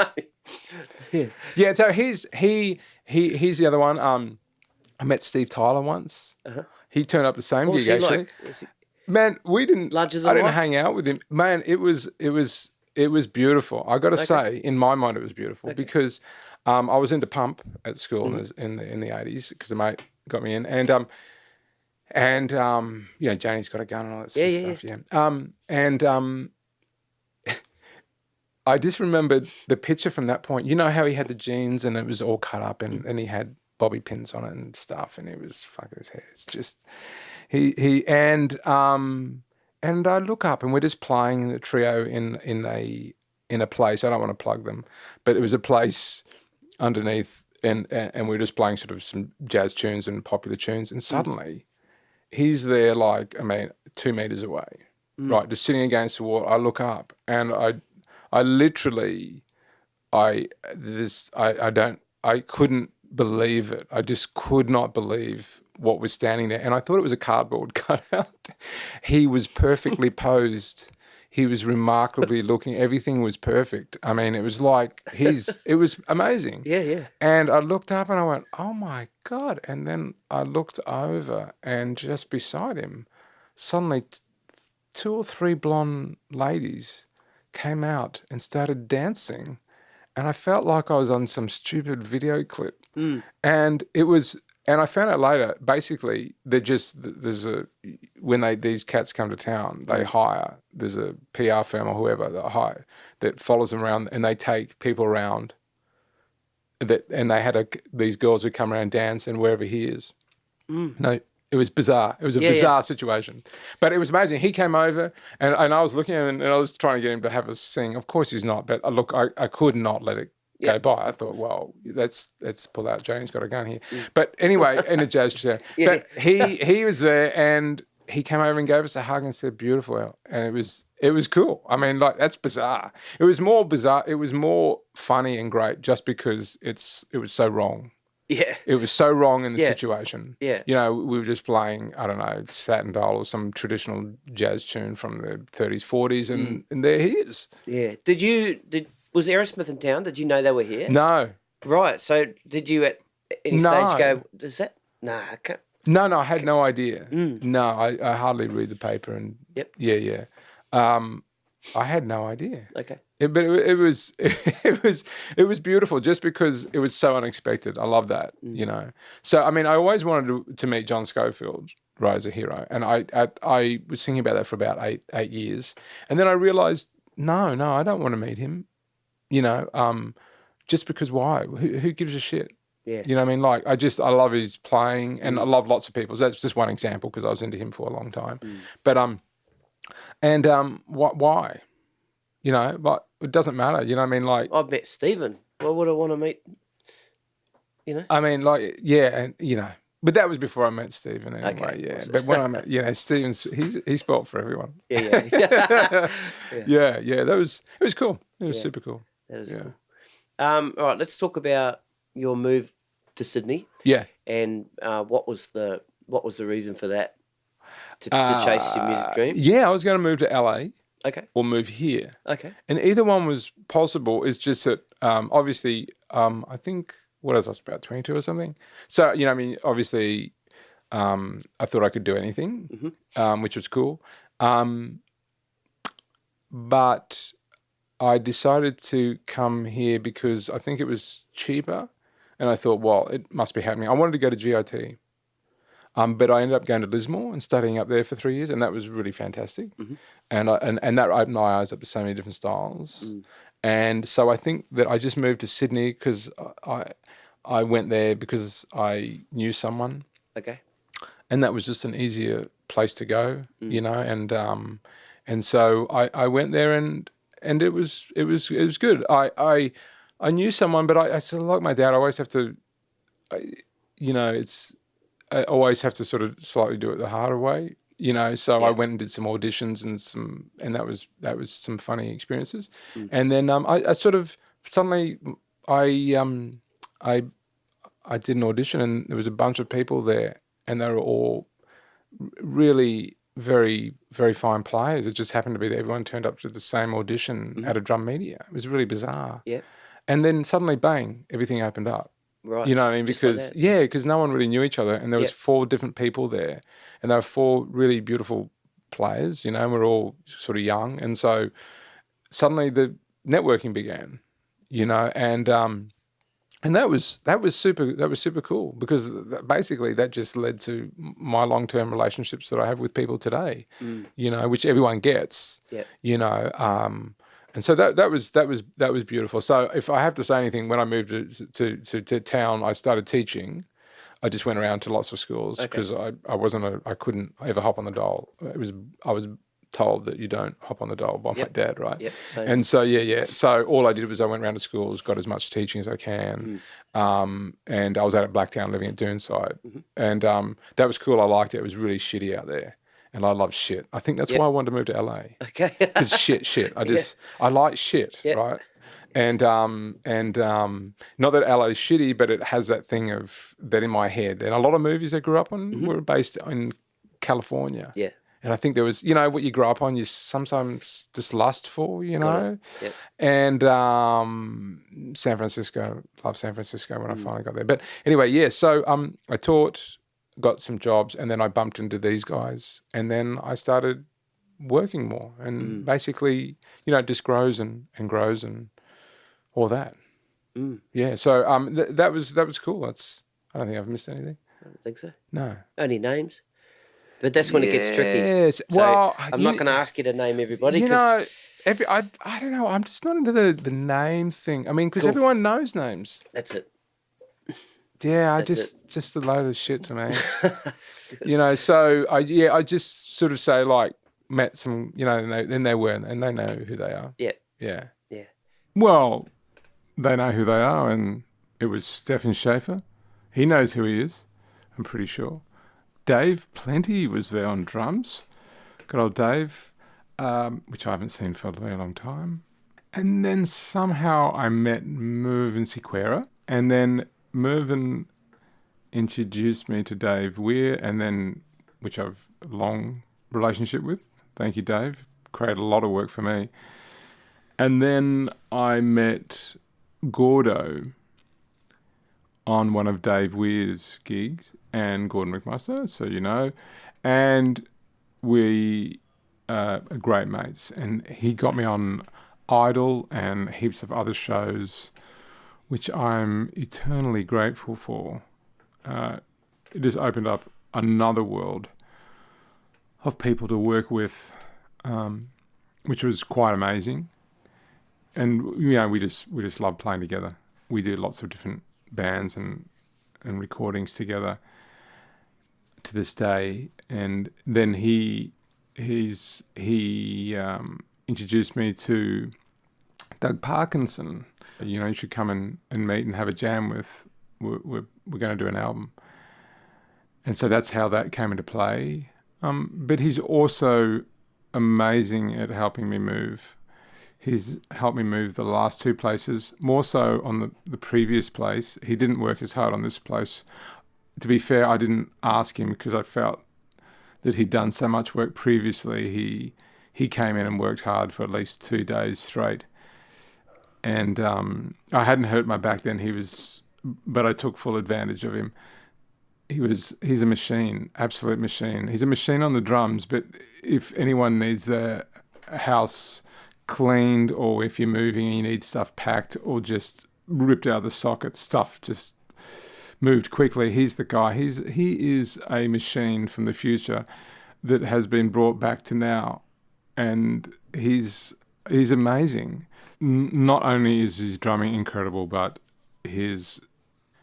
Yeah. Yeah, so he's the other one. I met Steve Tyler once. Uh-huh. He turned up the same gig, actually. Like? Man, I didn't hang out with him. Man, it was beautiful. I got to say, in my mind, it was beautiful because I was into pump at school in the 80s because a mate got me in, and Janie's got a gun and all that sort of stuff. Yeah. I just remembered the picture from that point. You know how he had the jeans and it was all cut up and he had bobby pins on it and stuff, and he was fucking his hair. It's just and I look up and we're just playing a trio in a place. I don't want to plug them, but it was a place underneath, and we were just playing sort of some jazz tunes and popular tunes, and suddenly he's there, like, I mean, 2 meters away, right, just sitting against the wall. I look up, and I literally, I couldn't believe it. I just could not believe what was standing there, and I thought it was a cardboard cutout. He was perfectly posed. He was remarkably looking. Everything was perfect. I mean, it was like it was amazing. Yeah. And I looked up and I went, oh my God. And then I looked over, and just beside him, suddenly 2 or 3 blonde ladies came out and started dancing. And I felt like I was on some stupid video clip. And it was, and I found out later, basically, when these cats come to town, they hire, there's a PR firm or whoever that follows them around, and they take people around and they had these girls who come around and dance, and wherever he is. No, it was bizarre. It was a bizarre situation. But it was amazing. He came over, and I was looking at him, and I was trying to get him to have us sing. Of course he's not, but look, I could not let it go by. I thought, well, let's pull out. Jane's got a gun here. But anyway, in a jazz show. But he was there, and he came over and gave us a hug and said, beautiful. And it was cool. I mean, like, that's bizarre. It was more bizarre. It was more funny and great just because it was so wrong. Yeah. It was so wrong in the situation. Yeah. You know, we were just playing, I don't know, Satin Doll or some traditional jazz tune from the 30s, 40s, and there he is. Yeah. Was Aerosmith in town? Did you know they were here? No. Right. So did you at any stage go, is that? Nah, I can't. No, I had no idea. No, I hardly read the paper. And yeah. I had no idea. Okay. But it was beautiful just because it was so unexpected. I love that, you know. So, I mean, I always wanted to meet John Schofield, right, as a hero. And I was thinking about that for about eight years. And then I realized, no, I don't want to meet him, you know, just because why? Who gives a shit? Yeah. You know what I mean? Like, I love his playing, and I love lots of people. So that's just one example because I was into him for a long time. But, why? You know, but it doesn't matter. You know what I mean? Like, I've met Stephen. Why would I want to meet, you know? I mean, like, yeah, and, you know, but that was before I met Stephen anyway, Okay. But when I met, you know, Stephen's, he's spelt for everyone. Yeah. Yeah, it was cool. It was super cool. That is cool. All right, let's talk about your move to Sydney. Yeah. And what was the reason for that? To chase your music dream? Yeah, I was going to move to LA. Okay. Or move here. Okay. And either one was possible. It's just that obviously I think, what was I, about 22 or something? So, you know, I mean, obviously I thought I could do anything, which was cool. But I decided to come here because I think it was cheaper. And I thought, well, it must be happening. I wanted to go to GIT. But I ended up going to Lismore and studying up there for 3 years, and that was really fantastic. And that opened my eyes up to so many different styles. And so I think that I just moved to Sydney because I went there because I knew someone. Okay. And that was just an easier place to go, you know. And so I went there, and it was good. I knew someone, but I sort of, like my dad, I always have to, you know, I always have to sort of slightly do it the harder way, you know. So I went and did some auditions and that was some funny experiences. And then I sort of suddenly I did an audition, and there was a bunch of people there, and they were all really very, very fine players. It just happened to be that everyone turned up to the same audition at a drum media. It was really bizarre. Yeah. And then suddenly, bang, everything opened up. Right. You know what I mean? Just Because like because no one really knew each other, and there was 4 different people there, and they were 4 really beautiful players. You know, and we're all sort of young, and so suddenly the networking began. You know, and that was super cool because basically that just led to my long-term relationships that I have with people today. You know, which everyone gets. Yeah. You know. And so that was beautiful. So if I have to say anything, when I moved to town, I started teaching. I just went around to lots of schools because I couldn't ever hop on the dole. I was told that you don't hop on the dole by my dad, right? Yep. Same. And so, So all I did was I went around to schools, got as much teaching as I can. And I was out at Blacktown living at Doonside. And that was cool. I liked it. It was really shitty out there. And I love shit. I think that's why I wanted to move to LA. Okay. Because shit. I like shit, right? And not that LA is shitty, but it has that thing of that in my head. And a lot of movies I grew up on were based in California. Yeah. And I think there was, what you grow up on, you sometimes just lust for, Yep. And San Francisco, love San Francisco when I finally got there. But anyway, so I taught, got some jobs, and then I bumped into these guys, and then I started working more, and basically, it just grows and grows and all that. Yeah, so that was cool. I don't think I've missed anything. I don't think so. No. Only names. But that's when it gets tricky. Yes. So well, I'm not going to ask you to name everybody. I don't know. I'm just not into the name thing. I mean, because everyone knows names. That's it. Yeah, just a load of shit to me. So I just sort of say like met some, and they were, and they know who they are. Yeah. Yeah. Yeah. Well, they know who they are, and it was Stefan Schaefer. He knows who he is, I'm pretty sure. Dave Plenty was there on drums. Good old Dave, which I haven't seen for a very long time. And then somehow I met Mervyn Sequeira, and then Mervyn introduced me to Dave Weir, and then, which I've a long relationship with. Thank you, Dave. Created a lot of work for me. And then I met Gordo on one of Dave Weir's gigs, and Gordon McMaster, so and we are great mates. And he got me on Idol and heaps of other shows, which I'm eternally grateful for. It just opened up another world of people to work with, which was quite amazing. And we just love playing together. We do lots of different bands and recordings together to this day. And then he introduced me to Doug Parkinson. You should come and meet and have a jam with. We're going to do an album. And so that's how that came into play. But he's also amazing at helping me move. He's helped me move the last two places, more so on the previous place. He didn't work as hard on this place. To be fair, I didn't ask him because I felt that he'd done so much work previously. He came in and worked hard for at least 2 days straight. And I hadn't hurt my back then. But I took full advantage of him. He's a machine, absolute machine. He's a machine on the drums, but if anyone needs their house cleaned, or if you're moving and you need stuff packed or just ripped out of the socket, stuff just moved quickly, he's the guy. He is a machine from the future that has been brought back to now, and he's amazing. Not only is his drumming incredible, but his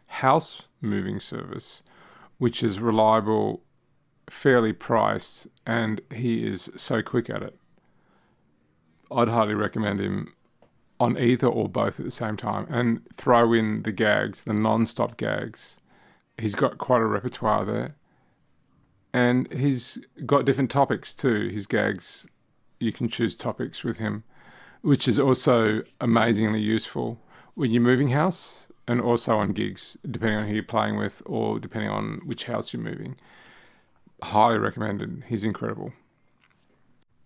house moving service, which is reliable, fairly priced, and he is so quick at it. I'd highly recommend him on either or both at the same time, and throw in the gags, the non-stop gags. He's got quite a repertoire there, and he's got different topics too. His gags, you can choose topics with him, which is also amazingly useful when you're moving house, and also on gigs, depending on who you're playing with or depending on which house you're moving. Highly recommended. He's incredible.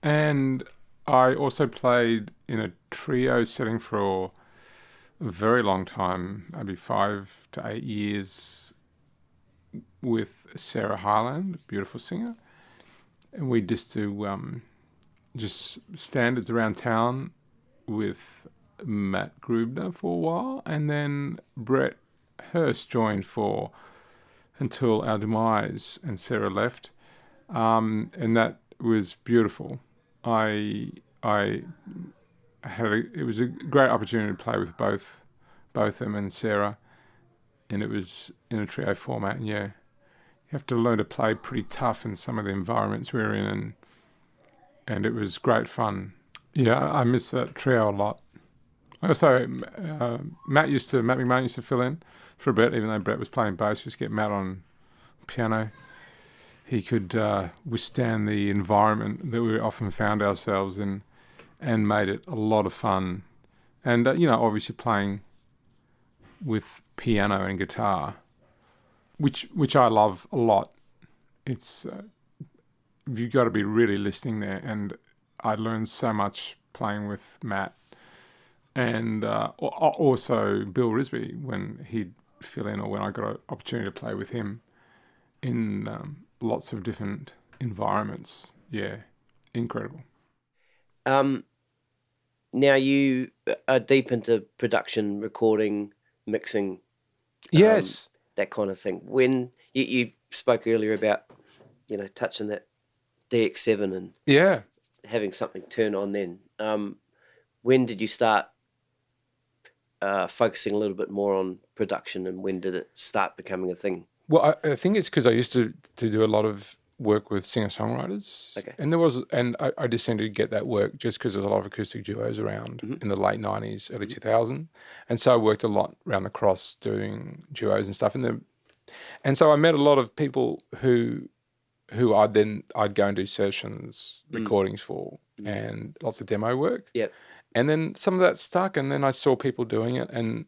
And I also played in a trio setting for a very long time, maybe 5 to 8 years, with Sarah Hyland, a beautiful singer. And we just do just standards around town with Matt Grubner for a while, and then Brett Hurst joined for Until Our Demise, and Sarah left, and that was beautiful. It was a great opportunity to play with both them and Sarah, and it was in a trio format. And you have to learn to play pretty tough in some of the environments we were in, and and it was great fun. Yeah, I miss that trio a lot. Also, Matt McMahon used to fill in for a bit, even though Brett was playing bass. Just get Matt on piano. He could withstand the environment that we often found ourselves in, and made it a lot of fun. And obviously playing with piano and guitar, which I love a lot. It's you've got to be really listening there, and I learned so much playing with Matt, and also Bill Risby when he'd fill in, or when I got an opportunity to play with him in lots of different environments. Yeah, incredible. Now you are deep into production, recording, mixing. Yes. That kind of thing. When you spoke earlier about, touching that DX7 and having something turn on then. When did you start focusing a little bit more on production, and when did it start becoming a thing? Well, I think it's because I used to do a lot of work with singer-songwriters. Okay. And I just seemed to get that work just because there was a lot of acoustic duos around in the late 90s, early 2000. And so I worked a lot around the cross doing duos and stuff. And so I met a lot of people who I'd go and do sessions, recordings for, and lots of demo work. Yep. And then some of that stuck, and then I saw people doing it, and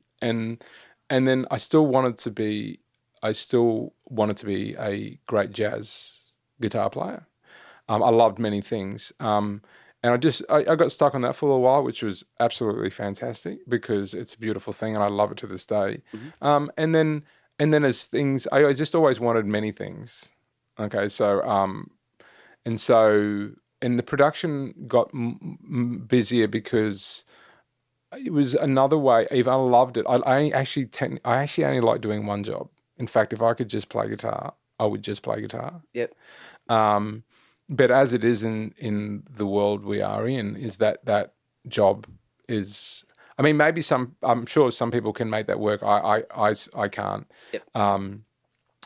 then I still wanted to be a great jazz guitar player. I loved many things. And I got stuck on that for a while, which was absolutely fantastic because it's a beautiful thing and I love it to this day. And then as things, I just always wanted many things. Okay. So, and the production got busier because it was another way. Even I loved it. I actually only like doing one job. In fact, if I could just play guitar, I would just play guitar. Yep. But as it is in the world we are in, is that job is. I mean, I'm sure some people can make that work. I can't. Yep.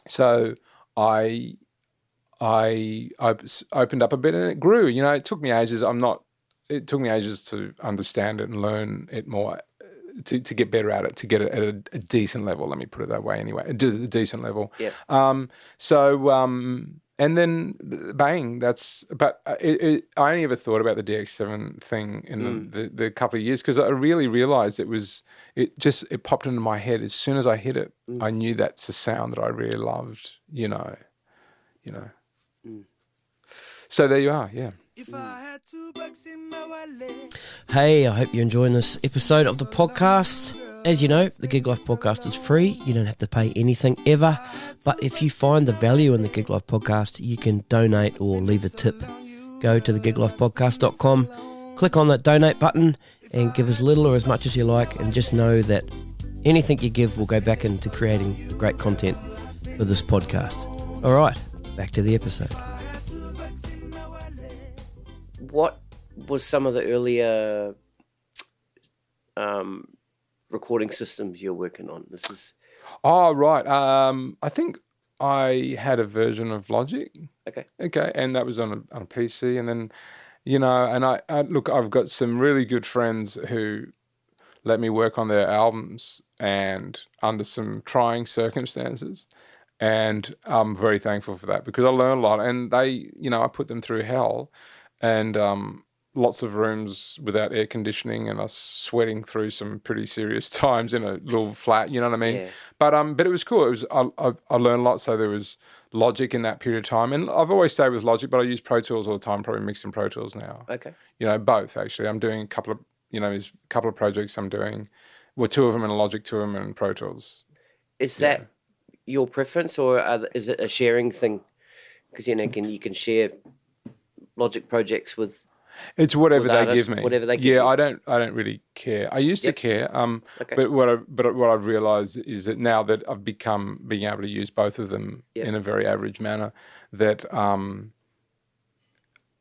So I opened up a bit and it grew. It took me ages. It took me ages to understand it and learn it more. To get better at it, to get it at a decent level. Let me put it that way. Anyway, a decent level. Yeah. And then bang. But I only ever thought about the DX7 thing in the couple of years because I really realized it popped into my head as soon as I hit it. I knew that's the sound that I really loved. So there you are. Yeah. If I had $2 in my wallet. Hey, I hope you're enjoying this episode of the podcast. As you know, the Gig Life podcast is free. You don't have to pay anything ever. But if you find the value in the Gig Life podcast, you can donate or leave a tip. Go to thegiglifepodcast.com, click on that donate button and give as little or as much as you like, and just know that anything you give will go back into creating great content for this podcast. All right, back to the episode. What was some of the earlier recording systems you're working on? This is... Oh, right. I think I had a version of Logic. Okay, and that was on a PC. And then, and I look, I've got some really good friends who let me work on their albums and under some trying circumstances. And I'm very thankful for that because I learned a lot. And they, I put them through hell. And lots of rooms without air conditioning and us sweating through some pretty serious times in a little flat, you know what I mean? Yeah. But it was cool. It was I learned a lot. So there was Logic in that period of time. And I've always stayed with Logic, but I use Pro Tools all the time, probably mixing Pro Tools now. Okay. Both actually. I'm doing a couple of projects I'm doing. Well, two of them in Logic, two of them in Pro Tools. Is that your preference or is it a sharing thing? Because, you can share Logic projects with... It's whatever they artists, give me. Whatever they give you. Yeah, I don't really care. I used to care. Okay. But what I've realised is that now that I've become being able to use both of them in a very average manner, that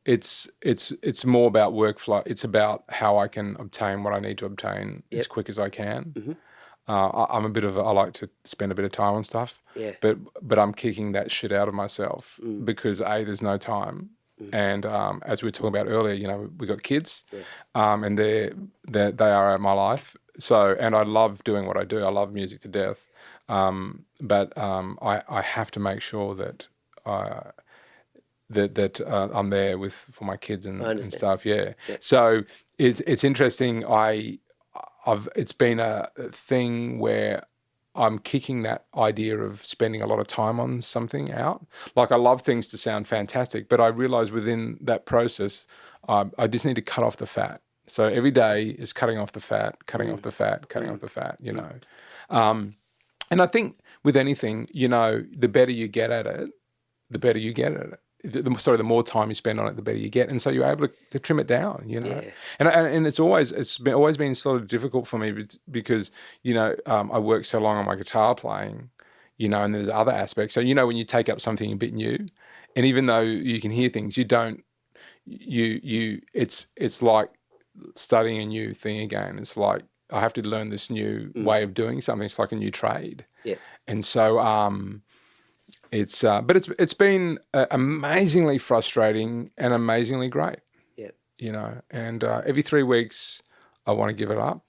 it's more about workflow. It's about how I can obtain what I need to obtain as quick as I can. Mm-hmm. I like to spend a bit of time on stuff. Yeah. But I'm kicking that shit out of myself because A, there's no time. And as we were talking about earlier, you know, we got kids, and they are my life. So, and I love doing what I do. I love music to death. But I have to make sure that I'm there for my kids and stuff. Yeah. So it's interesting. It's been a thing where I'm kicking that idea of spending a lot of time on something out. Like, I love things to sound fantastic, but I realize within that process, I just need to cut off the fat. So every day is cutting off the fat, cutting off the fat, cutting off the fat, you know. And I think with anything, you know, the better you get at it, the better you get at it. The more time you spend on it, the better you get, and so you're able to trim it down, you know. And it's always been sort of difficult for me because you know, I work so long on my guitar playing, you know, and there's other aspects. So you know, when you take up something a bit new, and even though you can hear things, it's like studying a new thing again. It's like I have to learn this new way of doing something. It's like a new trade. Yeah. And so it's been amazingly frustrating and amazingly great. Yeah. You know, and every 3 weeks I want to give it up.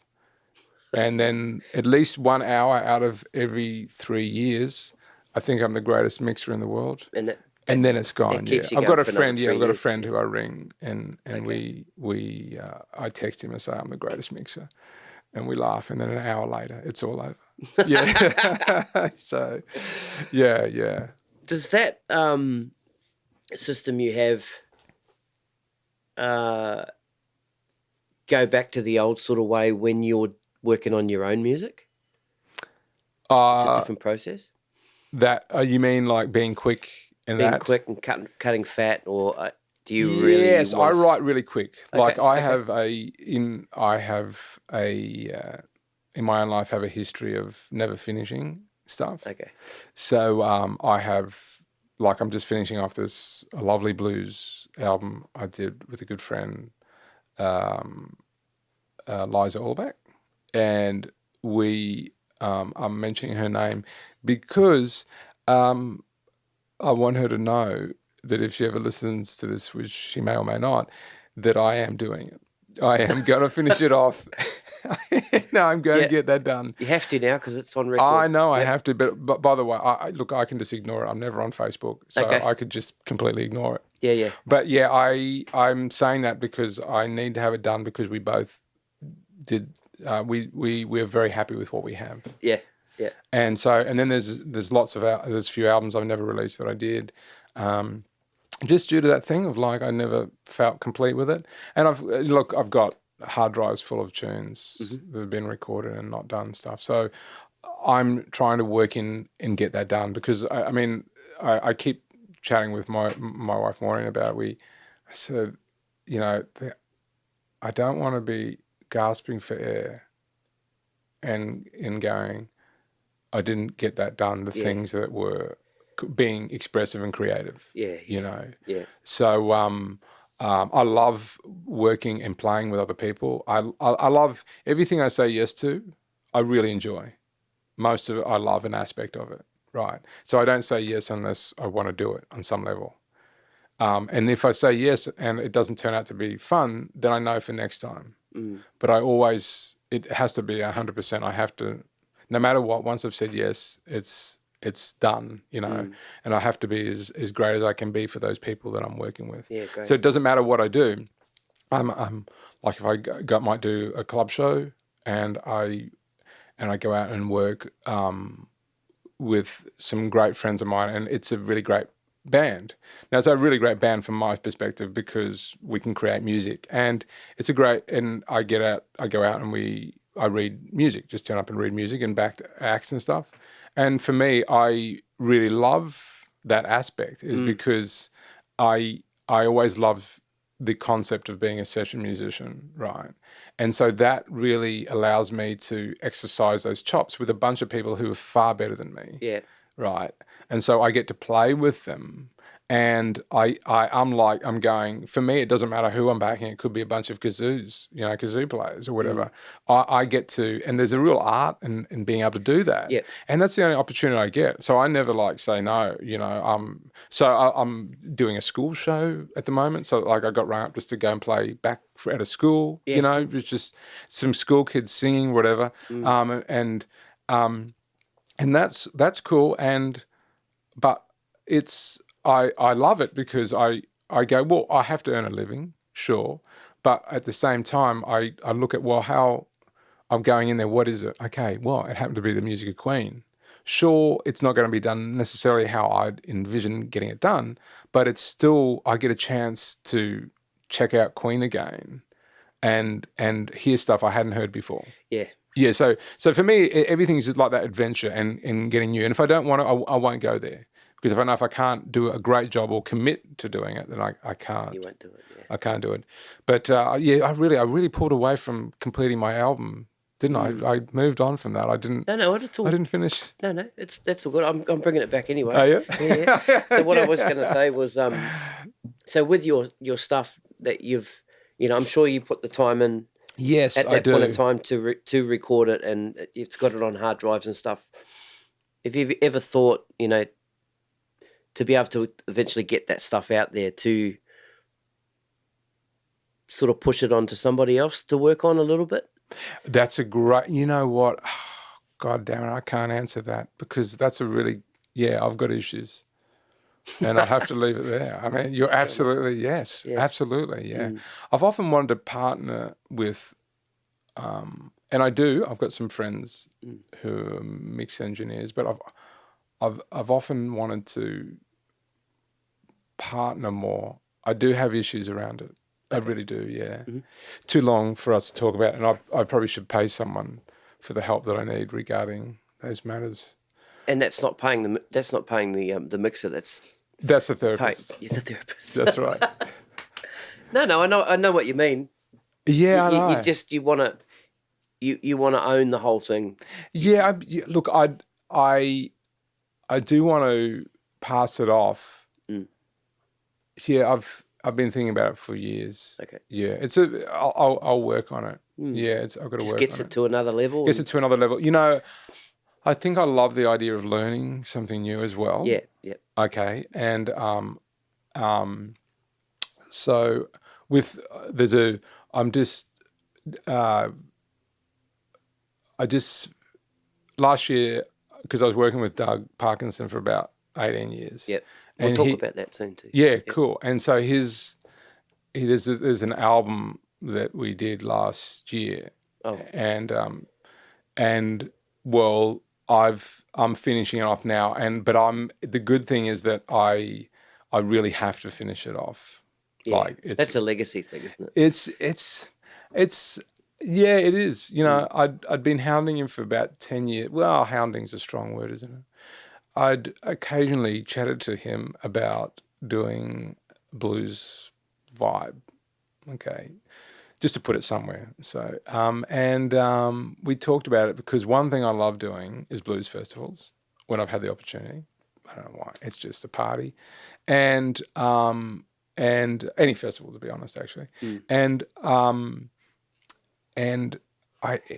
And then at least 1 hour out of every 3 years, I think I'm the greatest mixer in the world. And then it's gone. Yeah. I've got a friend. Yeah, I've got a friend who I ring, and I text him and say I'm the greatest mixer, and we laugh, and then an hour later it's all over. Yeah. So, yeah. Does that system you have go back to the old sort of way when you're working on your own music? It's a different process. That you mean like being quick and being quick and cutting fat, or do you really? Yes, I write really quick. Okay, like I have in my own life have a history of never finishing stuff. Okay. So I have, like, I'm just finishing off a lovely blues album I did with a good friend, Liza Allback, and I'm mentioning her name because I want her to know that if she ever listens to this, which she may or may not, that I am doing it. I am going to finish it off. No, I'm going to get that done. You have to now because it's on record. I know I have to, but by the way, I can just ignore it. I'm never on Facebook, so I could just completely ignore it. Yeah. But yeah, I'm saying that because I need to have it done because we both did. We're very happy with what we have. Yeah. Yeah. And then there's lots of there's a few albums I've never released that I did, just due to that thing of like I never felt complete with it. And I've got hard drives full of tunes that have been recorded and not done stuff. So I'm trying to work in and get that done because I keep chatting with my wife Maureen about it. I said, you know, I don't want to be gasping for air and going, I didn't get that done, the things that were being expressive and creative. Yeah. You know? Yeah. So I love working and playing with other people. I love everything I say yes to, I really enjoy. Most of it, I love an aspect of it, right? So I don't say yes unless I want to do it on some level. And if I say yes and it doesn't turn out to be fun, then I know for next time. But it has to be 100%. I have to, no matter what, once I've said yes, it's done, you know, and I have to be as great as I can be for those people that I'm working with. Yeah, great. So it doesn't matter what I do. I'm like if I might do a club show and I go out and work with some great friends of mine, and it's a really great band. Now it's a really great band from my perspective because we can create music, and it's and I go out and I read music, just turn up and read music and back to acts and stuff. And for me, I really love that aspect is because I always love the concept of being a session musician, right? And so that really allows me to exercise those chops with a bunch of people who are far better than me. Yeah. right? And so I get to play with them. And I'm going, for me, it doesn't matter who I'm backing. It could be a bunch of kazoo players or whatever. I get to, and there's a real art in being able to do that. Yeah. And that's the only opportunity I get. So I never say no, I'm doing a school show at the moment. So I got rung up just to go and play back at a school, it's just some school kids singing, whatever. And that's cool. But it's, I love it because I go, well, I have to earn a living, sure. But at the same time, I look at, well, how I'm going in there, what is it? Okay, well, it happened to be the music of Queen. Sure, it's not going to be done necessarily how I'd envision getting it done, but it's still, I get a chance to check out Queen again and hear stuff I hadn't heard before. Yeah. Yeah, so for me, everything's like that adventure and getting new. And if I don't want to, I won't go there. Because if I know if I can't do a great job or commit to doing it, then I can't. You won't do it, yeah. I can't do it. But I really pulled away from completing my album, didn't I? I moved on from that. I didn't. No, not at all. I didn't finish. No, that's all good. I'm bringing it back anyway. Oh, yeah? Yeah. So what I was going to say was, so with your stuff that you've, I'm sure you put the time in. Yes, at I that do. point in time to record it, and it's got it on hard drives and stuff. Have you ever thought, to be able to eventually get that stuff out there to sort of push it on to somebody else to work on a little bit? That's a great, you know what? God damn it, I can't answer that because that's a really, I've got issues. And I'd have to leave it there. I mean, you're absolutely, yes, absolutely, yeah. I've often wanted to partner with, and I do, I've got some friends who are mix engineers, but I've often wanted to partner more. I do have issues around it. Okay. I really do, yeah. Too long for us to talk about, and I probably should pay someone for the help that I need regarding those matters. And that's not paying the mixer. That's the therapist. It's a therapist. That's right. No, I know what you mean. Yeah, I know. You want to own the whole thing. Yeah, look, I do want to pass it off. Yeah, I've been thinking about it for years. Okay. Yeah, I'll work on it. Yeah, I've got to work on it. Gets it to another level. Gets it to another level. I think I love the idea of learning something new as well. Yeah. Okay, and so with last year, because I was working with Doug Parkinsons for about 18 years. Yep. We'll talk about that soon too. Yeah, yep. Cool. And so there's an album that we did last year. Oh. And well, I'm finishing it off now, but the good thing is that I really have to finish it off. Yeah, that's a legacy thing, isn't it? It's yeah, it is. I'd been hounding him for about 10 years. Well, hounding's a strong word, isn't it? I'd occasionally chatted to him about doing blues vibe, okay, just to put it somewhere. So, we talked about it because one thing I love doing is blues festivals when I've had the opportunity. I don't know why. It's just a party. And any festival, to be honest, actually.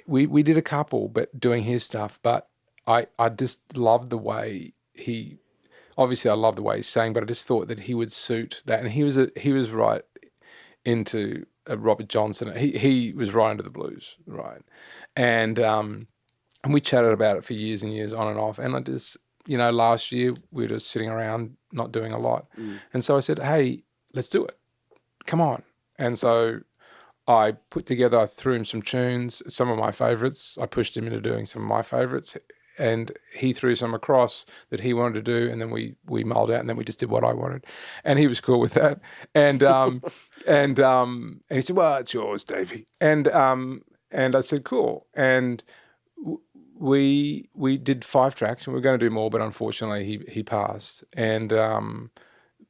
We did a couple, but doing his stuff, but I just loved the way I love the way he sang, but I just thought that he would suit that. And he was right into Robert Johnson. He was right into the blues, right? And we chatted about it for years and years on and off. And I just, last year we were just sitting around not doing a lot. And so I said, hey, let's do it. Come on. And so I threw him some tunes, some of my favorites. I pushed him into doing some of my favorites. And he threw some across that he wanted to do, and then we mulled out, and then we just did what I wanted, and he was cool with that. And and he said, "Well, it's yours, Davey." And I said, "Cool." And we did 5 tracks, and we were going to do more, but unfortunately he passed. And I'm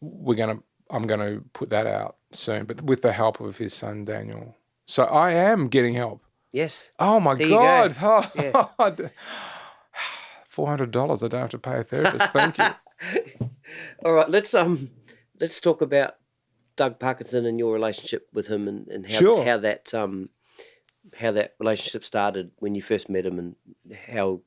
gonna put that out soon, but with the help of his son Daniel. So I am getting help. Yes. Oh my God! Yeah. $400. I don't have to pay a therapist. Thank you. All right, let's talk about Doug Parkinson and your relationship with him, and how Sure. how that relationship started when you first met him, and how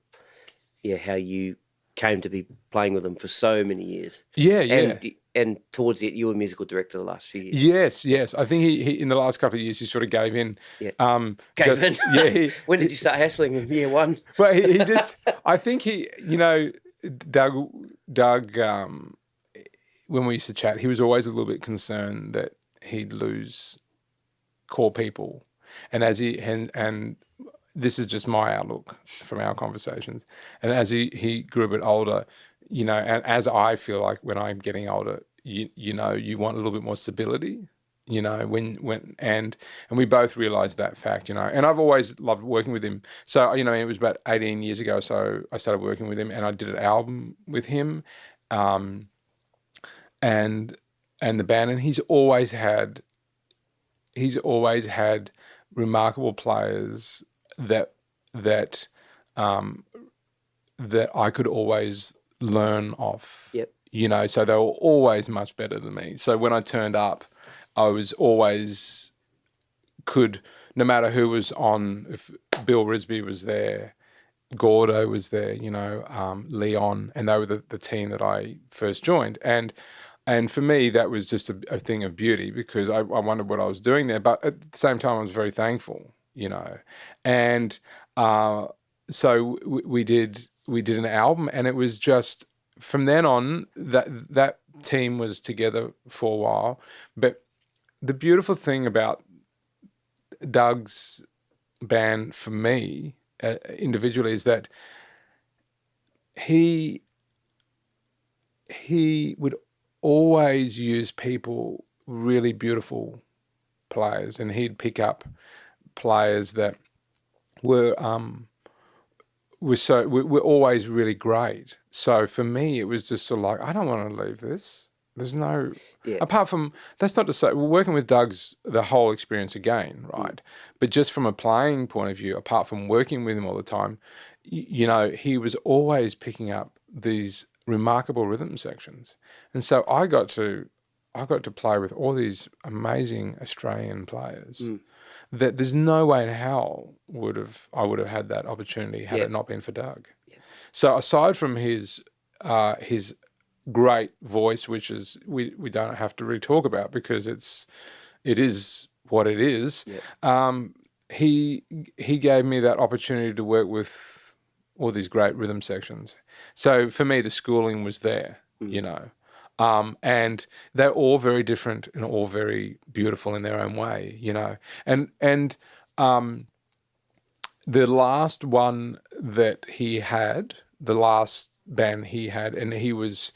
you came to be playing with him for so many years. Yeah. And towards the end, you were musical director the last few years. Yes. I think he in the last couple of years he sort of gave in. Yeah. Gave in. Yeah. When did you start hassling him? Year one. Well, he just. I think Doug. When we used to chat, he was always a little bit concerned that he'd lose core people, and and this is just my outlook from our conversations. And as he grew a bit older, and as I feel like when I'm getting older, you want a little bit more stability, and we both realized that fact, and I've always loved working with him. So, it was about 18 years ago. So I started working with him, and I did an album with him, and the band, and he's always had remarkable players that I could always learn off. Yep. So they were always much better than me. So when I turned up, I was always no matter who was on, if Bill Risby was there, Gordo was there, Leon, and they were the team that I first joined. And for me, that was just a thing of beauty, because I wondered what I was doing there. But at the same time, I was very thankful, And so we did an album, and it was just from then on that team was together for a while. But the beautiful thing about Doug's band for me individually is that he would always use people, really beautiful players, and he'd pick up players that were always really great. So for me, it was just sort of like, I don't want to leave this. There's no, apart from, that's not to say, working with Doug's the whole experience again, right? But just from a playing point of view, apart from working with him all the time, he was always picking up these remarkable rhythm sections. And so I got to play with all these amazing Australian players that there's no way in hell I would have had that opportunity had it not been for Doug. Yeah. So aside from his great voice, which is we don't have to really talk about because it is what it is. Yeah. He gave me that opportunity to work with all these great rhythm sections. So for me, the schooling was there, and they're all very different and all very beautiful in their own way, And the last one that he had, the last band he had, and he was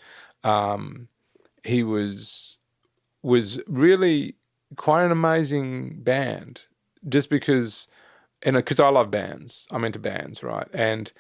really quite an amazing band, just because I love bands. I'm into bands, right? And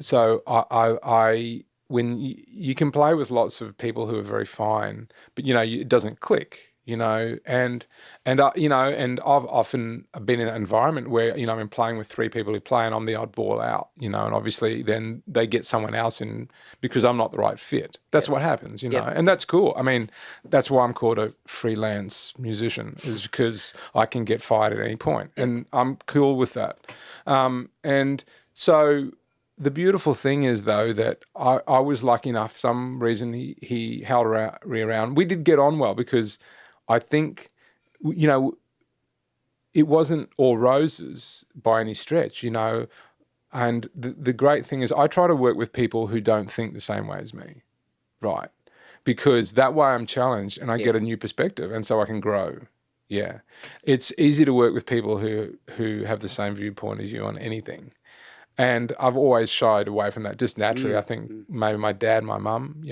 so I when you can play with lots of people who are very fine, but it doesn't click, and I've often been in that environment where I'm playing with three people who play and I'm the oddball out, and obviously then they get someone else in because I'm not the right fit. That's what happens, and that's cool. I mean, that's why I'm called a freelance musician, is because I can get fired at any point, and I'm cool with that. And so the beautiful thing is, though, that I was lucky enough, some reason he held around. We did get on well because I think, it wasn't all roses by any stretch, and the great thing is I try to work with people who don't think the same way as me, right? Because that way I'm challenged and I get a new perspective, and so I can grow. Yeah. It's easy to work with people who have the same viewpoint as you on anything. And I've always shied away from that, just naturally. I think maybe my dad, my mum,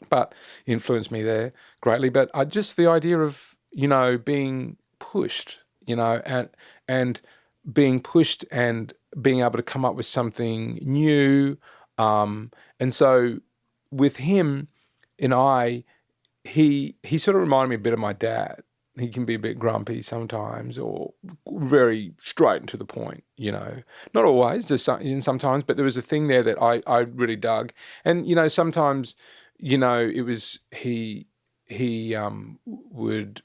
but influenced me there greatly. But just the idea of, being pushed, and being pushed and being able to come up with something new. And so with him and he sort of reminded me a bit of my dad, He can be a bit grumpy sometimes, or very straight and to the point. Not always, just sometimes. But there was a thing there that I really dug, and sometimes, it was he would.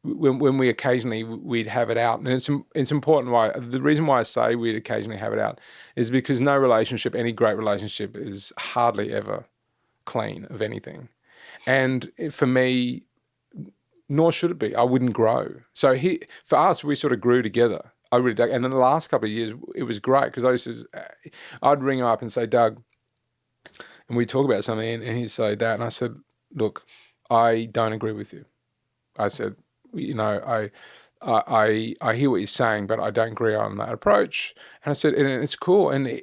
When we occasionally we'd have it out, and it's important why the reason why I say we'd occasionally have it out is because no relationship, any great relationship, is hardly ever clean of anything, and for me, nor should it be. I wouldn't grow. So for us, we sort of grew together. I really dug, and in the last couple of years, it was great because I'd ring him up and say, Doug, and we'd talk about something, and he'd say that, and I said, look, I don't agree with you. I said, I hear what you're saying, but I don't agree on that approach. And I said, and it's cool. And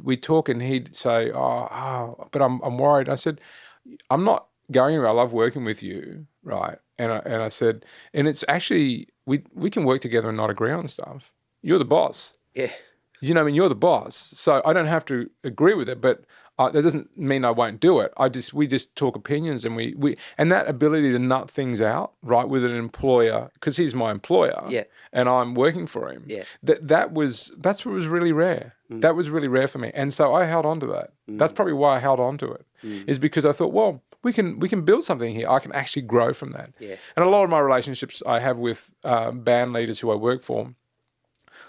we'd talk, and he'd say, but I'm worried. I said, I'm not going anywhere. I love working with you, right? And I said, and it's actually we can work together and not agree on stuff. You're the boss. Yeah. You're the boss. So I don't have to agree with it, but that doesn't mean I won't do it. We just talk opinions, and we and that ability to nut things out, right, with an employer, because he's my employer, yeah, and I'm working for him. Yeah. That's what was really rare. That was really rare for me, and so I held on to that. That's probably why I held on to it, is because I thought, well, we can build something here. I can actually grow from that. Yeah. And a lot of my relationships I have with band leaders who I work for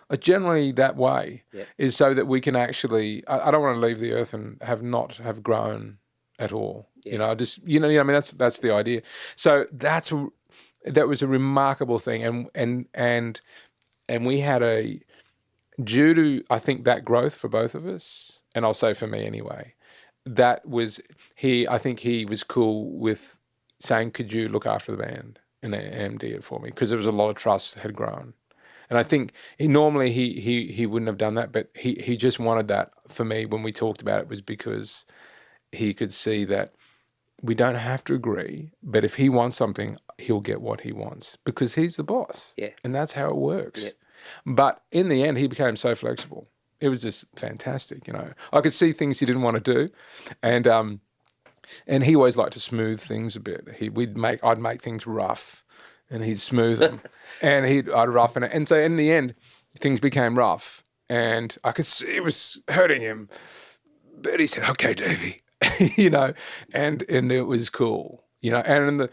are generally that way, is so that we can actually, I don't want to leave the earth and not have grown at all. Yeah. That's the idea. So that was a remarkable thing. And we had due to, I think, that growth for both of us, and I'll say for me anyway, I think he was cool with saying, could you look after the band and MD it for me? Because there was a lot of trust had grown. And I think he wouldn't have done that, but he just wanted that for me when we talked about it, was because he could see that we don't have to agree, but if he wants something, he'll get what he wants because he's the boss. Yeah. And that's how it works. Yeah. But in the end, he became so flexible. It was just fantastic, I could see things he didn't want to do, and he always liked to smooth things a bit. I'd make things rough, and he'd smooth them, and I'd roughen it. And so in the end, things became rough, and I could see it was hurting him. But he said, "Okay, Davey," and it was cool, And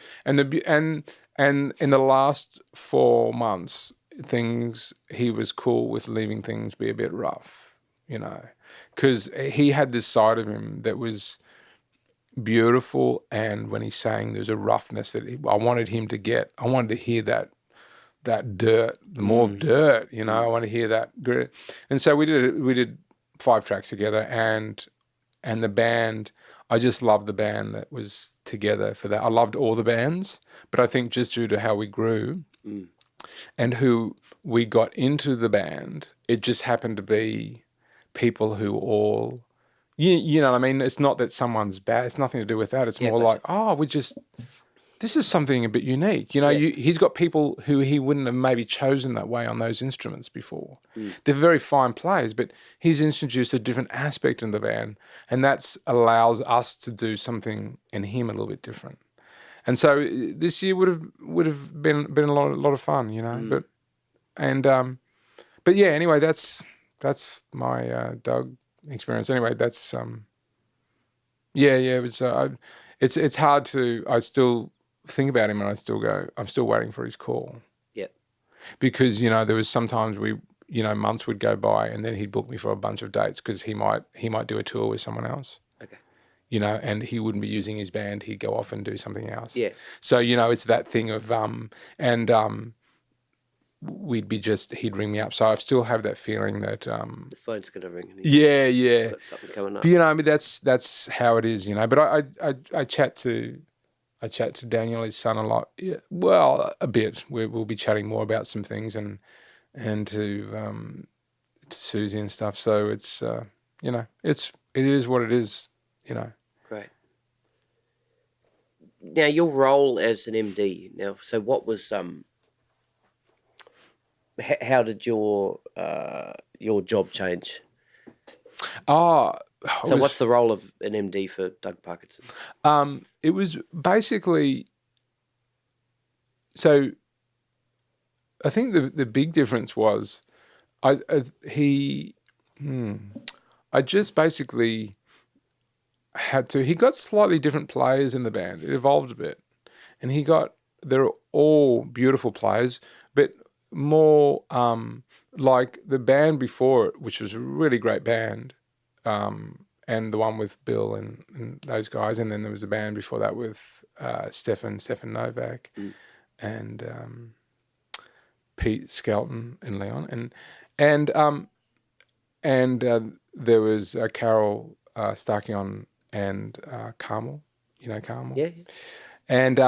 in the last 4 months, he was cool with leaving things be a bit rough, because he had this side of him that was beautiful, and when he sang, there's a roughness that I wanted him to get. I wanted to hear that dirt, more of dirt, I want to hear that grit. And so we did 5 tracks together, and the band, I just loved the band that was together for that. I loved all the bands, but I think just due to how we grew and who we got into the band, it just happened to be people who all, you know what I mean? It's not that someone's bad. It's nothing to do with that. It's more like, this is something a bit unique. He's got people who he wouldn't have maybe chosen that way on those instruments before. They're very fine players, but he's introduced a different aspect in the band, and that allows us to do something in him a little bit different. And so this year would have been a lot of fun, But yeah, anyway, that's my Doug experience. Anyway, that's it was. It's hard to. I still think about him, and I still go, I'm still waiting for his call. Yep. Because there was sometimes months would go by, and then he'd book me for a bunch of dates because he might do a tour with someone else. Okay. And he wouldn't be using his band. He'd go off and do something else. Yeah. So, it's that thing of, he'd ring me up. So I still have that feeling that, the phone's going to ring. Yeah. Got something coming up. But, that's how it is, But I chat to Daniel, his son, a lot. Yeah, well, a bit. We'll be chatting more about some things and to Susie and stuff. So it's, it is what it is, Great. Now, your role as an MD. Now, so what was how did your job change? What's the role of an MD for Doug Parkinsons? It was basically so I think the big difference was I just basically he got slightly different players in the band. It evolved a bit. And they're all beautiful players, but more like the band before it, which was a really great band, and the one with Bill and those guys. And then there was a band before that with Stefan Novak and Pete Skelton and Leon. And there was Carol Starkion and Carmel, you know Carmel? Yeah. And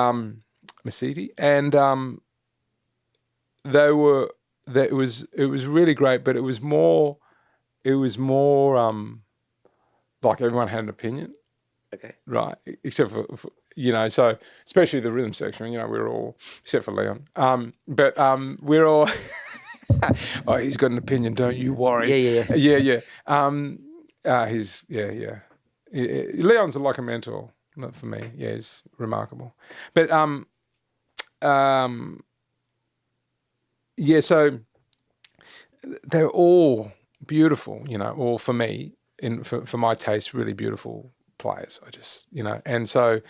Mercedes, and it was really great, but it was more like everyone had an opinion. Okay. Right, except for so especially the rhythm section, we were all, except for Leon, but we're all oh, he's got an opinion, don't you worry. Yeah. Leon's like a mentor. Not for me. Yeah, he's remarkable. But so they're all beautiful, all for me, for my taste, really beautiful players. I just, and so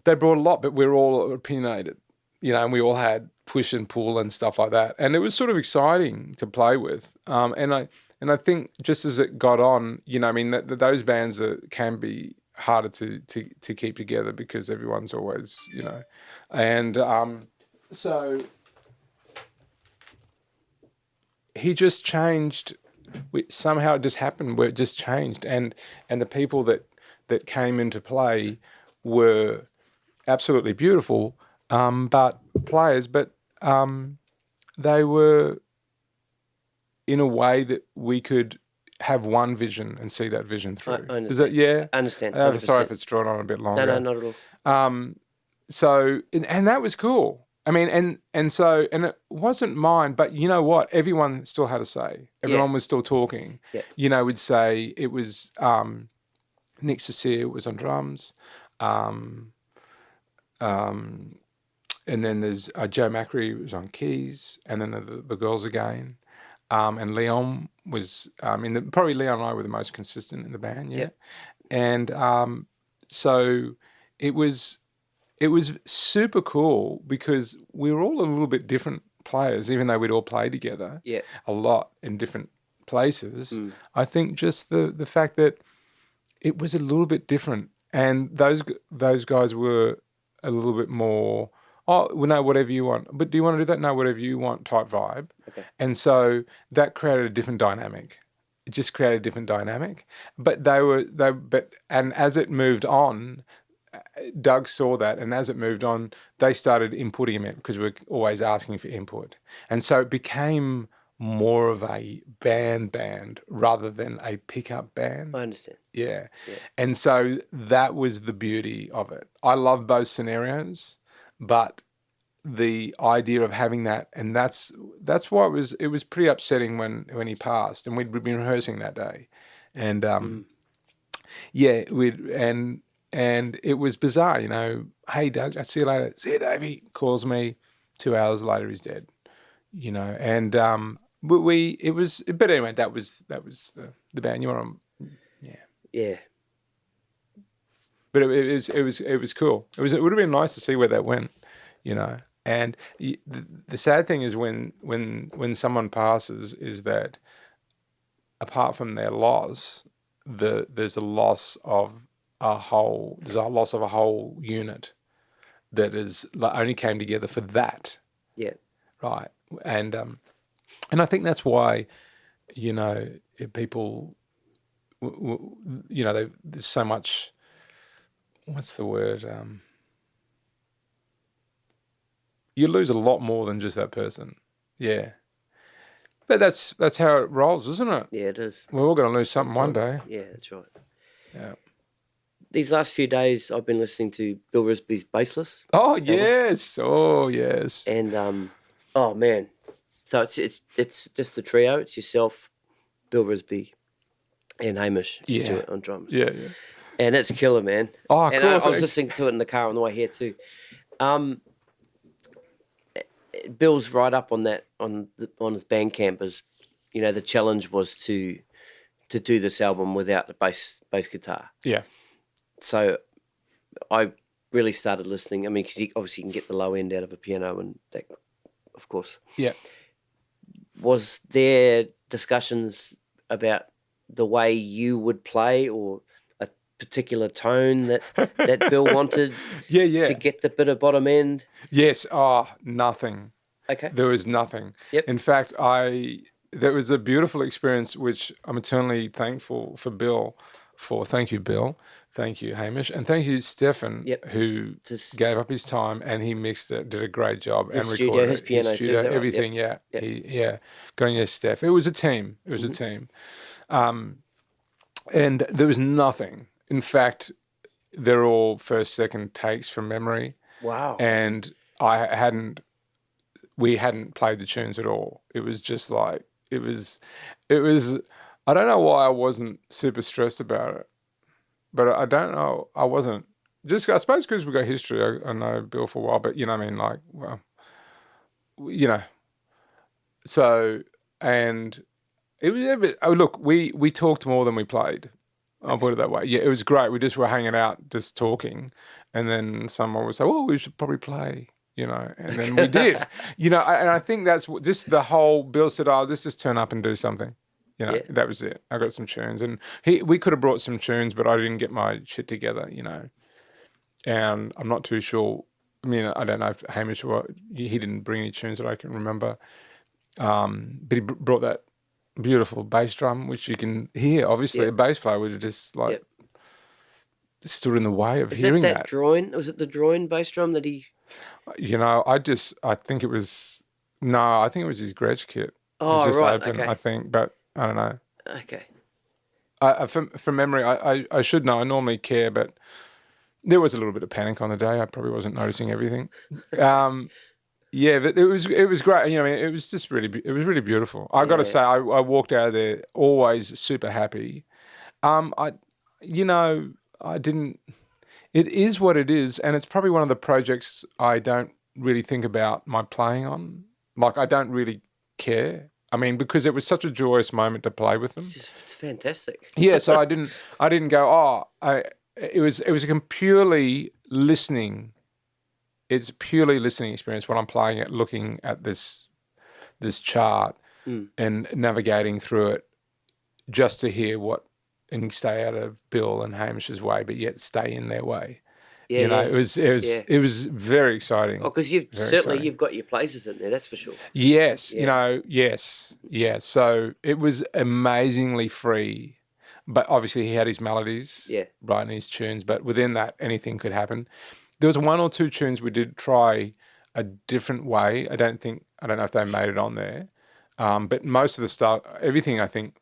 they brought a lot, but we're all opinionated, and we all had push and pull and stuff like that. And it was sort of exciting to play with. And I think just as it got on, those bands can be harder to keep together because everyone's always, and so he just changed. Somehow it just happened where it just changed, and the people that came into play were absolutely beautiful, but they were in a way that we could have one vision and see that vision through. I understand. Is that, yeah? I understand. Sorry if it's drawn on a bit longer. No, not at all. So, and that was cool. I mean, and it wasn't mine, but you know what? Everyone still had a say. Everyone was still talking. Yeah. We'd say it was Nick Cecile was on drums. And then there's Joe Macri was on keys, and then the girls again. And Leon was, probably Leon and I were the most consistent in the band, yeah. And so it was super cool because we were all a little bit different players, even though we'd all played together a lot in different places. I think just the fact that it was a little bit different, and those guys were a little bit more, oh, well, no, whatever you want. But do you want to do that? No, whatever you want type vibe. Okay. And so that created a different dynamic. It just created a different dynamic. But and as it moved on, Doug saw that, and as it moved on, they started inputting him in because we're always asking for input. And so it became more of a band rather than a pickup band. I understand. Yeah. And so that was the beauty of it. I love both scenarios. But the idea of having that, and that's why it was pretty upsetting when he passed, and we'd been rehearsing that day, and and it was bizarre, Hey Doug, I'll see you later. See you, Davey. Calls me. 2 hours later, he's dead. And but anyway, that was the band. You want to, Yeah. But it was cool. It would have been nice to see where that went, And the sad thing is when someone passes is that apart from their loss, there's a loss of a whole unit that only came together for that. Yeah. Right. And I think that's why, people, there's so much. What's the word? You lose a lot more than just that person. Yeah. But that's how it rolls, isn't it? Yeah, it is. We're all going to lose something one day. Yeah, that's right. Yeah. These last few days, I've been listening to Bill Risby's Baseless. Oh, yes. Oh, yes. And, oh, man. So it's just the trio. It's yourself, Bill Risby, and Hamish Stewart on drums. Yeah. And it's killer, man. Oh, and cool. I was listening to it in the car on the way here too. Bill's right up on that on his Bandcamp as, you know, the challenge was to do this album without the bass guitar. Yeah. So I really started listening. I mean, because obviously you can get the low end out of a piano, and that, of course. Yeah. Was there discussions about the way you would play or a particular tone that Bill wanted to get the bit of bottom end? Yes. Nothing. Okay. There was nothing. Yep. In fact, there was a beautiful experience which I'm eternally thankful for Bill for. Thank you, Bill. Thank you, Hamish. And thank you, Stefan, who gave up his time and he mixed it, did a great job. His and studio, recorded his piano, his studio, too, everything, Yep. Yeah. Going yes, Steph. It was a team. A team. And there was nothing. In fact, they're all first, second takes from memory. Wow. And we hadn't played the tunes at all. It was just like, it was, I don't know why I wasn't super stressed about it, but I don't know, I wasn't. Just, I suppose because we've got history, I know Bill for a while, but you know what I mean? Like, well, you know, so, and it was a bit, look, we talked more than we played. I'll put it that way. Yeah, it was great. We just were hanging out, just talking, and then someone would say, "Oh, we should probably play," you know, and then we did, you know. And I think that's just the whole. Bill said, "Oh, let's just turn up and do something," you know. That was it. I got some tunes, and we could have brought some tunes, but I didn't get my shit together, you know. And I'm not too sure. I mean, I don't know if Hamish, he didn't bring any tunes that I can remember, but he brought that beautiful bass drum, which you can hear. Obviously, a bass player would have just like stood in the way of hearing that. Droin? Was it the Droin bass drum that he? You know, I think it was I think it was his Gretsch kit. Oh, just right. open, Okay. I think, but I don't know. Okay. From memory, I should know. I normally care, but there was a little bit of panic on the day. I probably wasn't noticing everything. Yeah, but it was great. You know, I mean, it was just really beautiful. I got to say, I walked out of there always super happy. I didn't. It is what it is, and it's probably one of the projects I don't really think about my playing on. Like, I don't really care. I mean, because it was such a joyous moment to play with them. It's fantastic. Yeah, so I didn't go. It was a purely listening. It's a purely listening experience when I'm playing it, looking at this chart and navigating through it, just to hear and stay out of Bill and Hamish's way, but yet stay in their way. Yeah, you know, it was very exciting. Oh, because you've got your places in there, that's for sure. Yes, you know, yes. So it was amazingly free, but obviously he had his melodies, writing his tunes, but within that, anything could happen. There was one or two tunes we did try a different way. I don't know if they made it on there, but most of the stuff, everything I think,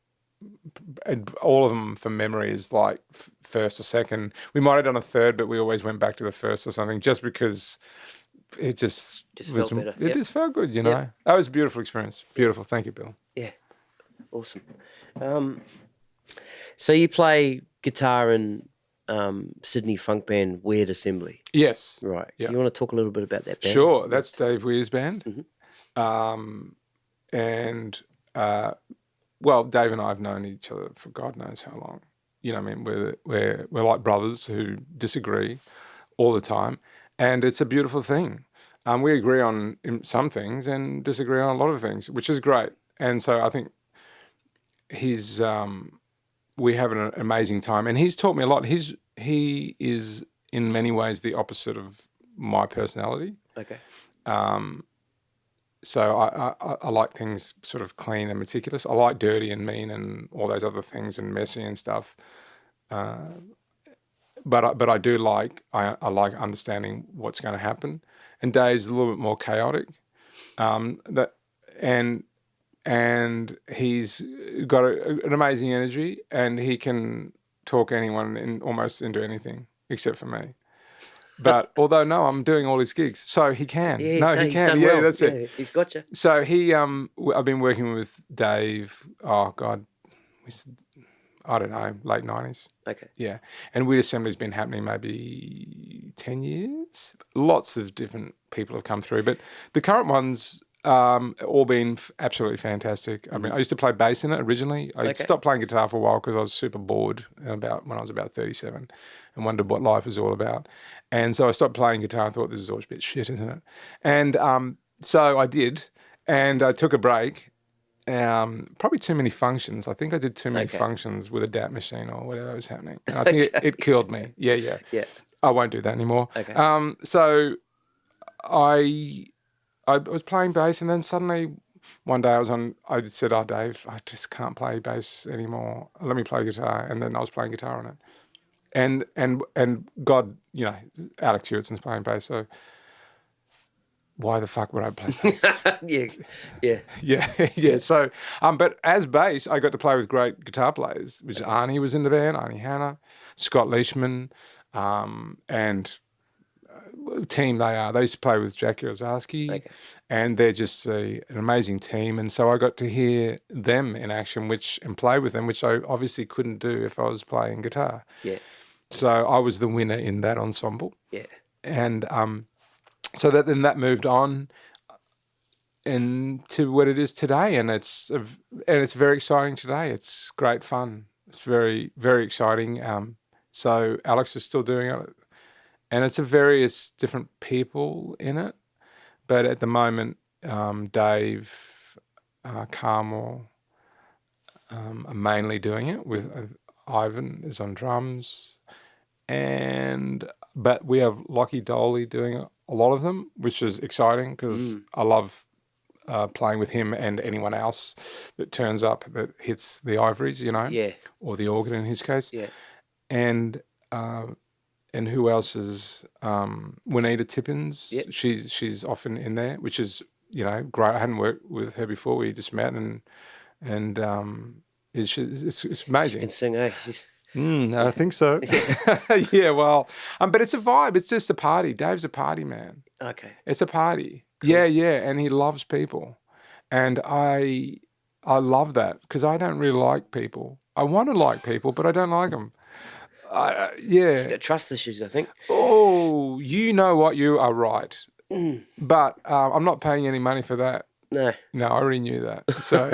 all of them from memory is like first or second. We might have done a third, but we always went back to the first or something, just because it just felt better. It just felt good, you know. That was a beautiful experience. Beautiful. Thank you, Bill. Yeah, awesome. So you play guitar in Sydney funk band Weird Assembly. Yes. Right. Yeah. You want to talk a little bit about that band? Sure. That's Dave Weir's band. Mm-hmm. Well, Dave and I have known each other for God knows how long. You know what I mean? We're like brothers who disagree all the time, and it's a beautiful thing. We agree on some things and disagree on a lot of things, which is great. And so I think we have an amazing time, and he's taught me a lot. He is in many ways the opposite of my personality. Okay. So I like things sort of clean and meticulous. I like dirty and mean and all those other things and messy and stuff. But I do like I like understanding what's going to happen. And Dave's a little bit more chaotic. And he's got an amazing energy, and he can talk anyone almost into anything except for me. But although I'm doing all his gigs, so he can. Yeah, he can. Yeah, well. That's it. He's got you. So I've been working with Dave. Oh God, I don't know, late 90s. Okay. Yeah. And Weird Assembly's been happening maybe 10 years. Lots of different people have come through, but the current ones all been absolutely fantastic. I mean, I used to play bass in it originally. I stopped playing guitar for a while because I was super bored when I was about 37 and wondered what life was all about. And so I stopped playing guitar and thought, this is all a bit shit, isn't it? And so I did, and I took a break. Probably too many functions. I think I did too many functions with a DAT machine or whatever was happening. And I think it killed me. Yeah. I won't do that anymore. Okay. So I was playing bass, and then suddenly one day I said, oh, Dave, I just can't play bass anymore. Let me play guitar. And then I was playing guitar on it. And God, you know, Alex Hewittson's playing bass, so why the fuck would I play bass? Yeah. So, but as bass, I got to play with great guitar players, which Arnie was in the band, Arnie Hanna, Scott Leishman, and team they are. They used to play with Jack Ozarski, and they're just an amazing team. And so I got to hear them in action, and play with them, which I obviously couldn't do if I was playing guitar. Yeah. So I was the winner in that ensemble. Yeah. And so then that moved on into what it is today, and it's very exciting today. It's great fun. It's very, very exciting. So Alex is still doing it. And it's a various different people in it. But at the moment, Dave, Carmel are mainly doing it. With Ivan is on drums. But we have Lockie Doley doing a lot of them, which is exciting because I love playing with him and anyone else that turns up that hits the ivories, you know? Yeah. Or the organ in his case. Yeah. And who else is Juanita Tippins? Yep. She's often in there, which is, you know, great. I hadn't worked with her before. We just met, and it's amazing. She can sing, eh? I think so. Yeah, well, but it's a vibe. It's just a party. Dave's a party man. Okay. It's a party. Cool. Yeah, and he loves people, and I love that because I don't really like people. I want to like people, but I don't like them. You got trust issues, I think. Oh, you know what? You are right. But I'm not paying any money for that. No, I already knew that. So,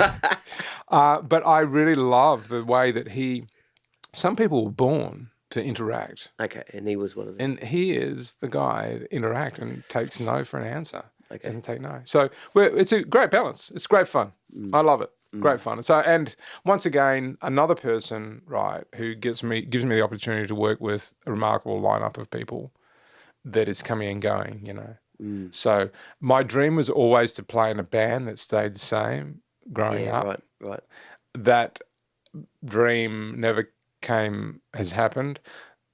but I really love the way that some people were born to interact. Okay, and he was one of them. And he is the guy that interact and takes no for an answer. Okay. Doesn't take no. So it's a great balance. It's great fun. I love it. Great fun. So, and once again, another person, right, who gives me the opportunity to work with a remarkable lineup of people that is coming and going, you know. So my dream was always to play in a band that stayed the same growing up. Right. That dream never has happened,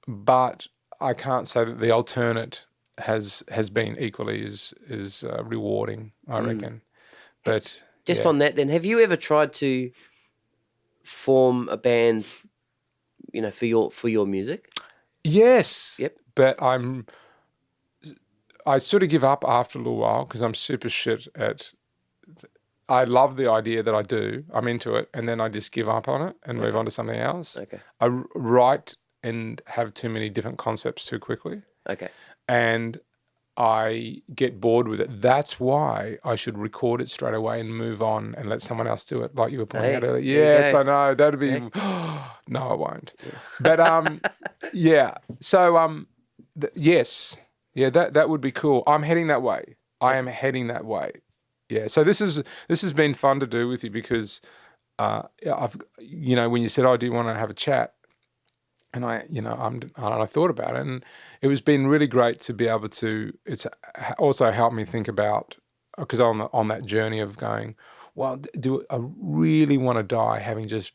but I can't say that the alternate has been equally as rewarding, I reckon. But just on that then, have you ever tried to form a band, you know, for your music? Yes. Yep. But I sort of give up after a little while because I'm super shit at. I love the idea that I do. I'm into it, and then I just give up on it and move on to something else. Okay. I write and have too many different concepts too quickly. Okay. And I get bored with it. That's why I should record it straight away and move on and let someone else do it, like you were pointing out earlier. Yes, I know. That'd be... No, I won't. Yeah. But, yeah. So, yes. Yeah, that would be cool. I'm heading that way. I am heading that way. Yeah. So this has been fun to do with you because, when you said, "Oh, do you want to have a chat?" And I thought about it, and it was been really great to be able to. It's also helped me think about because I'm on that journey of going, well, do I really want to die having just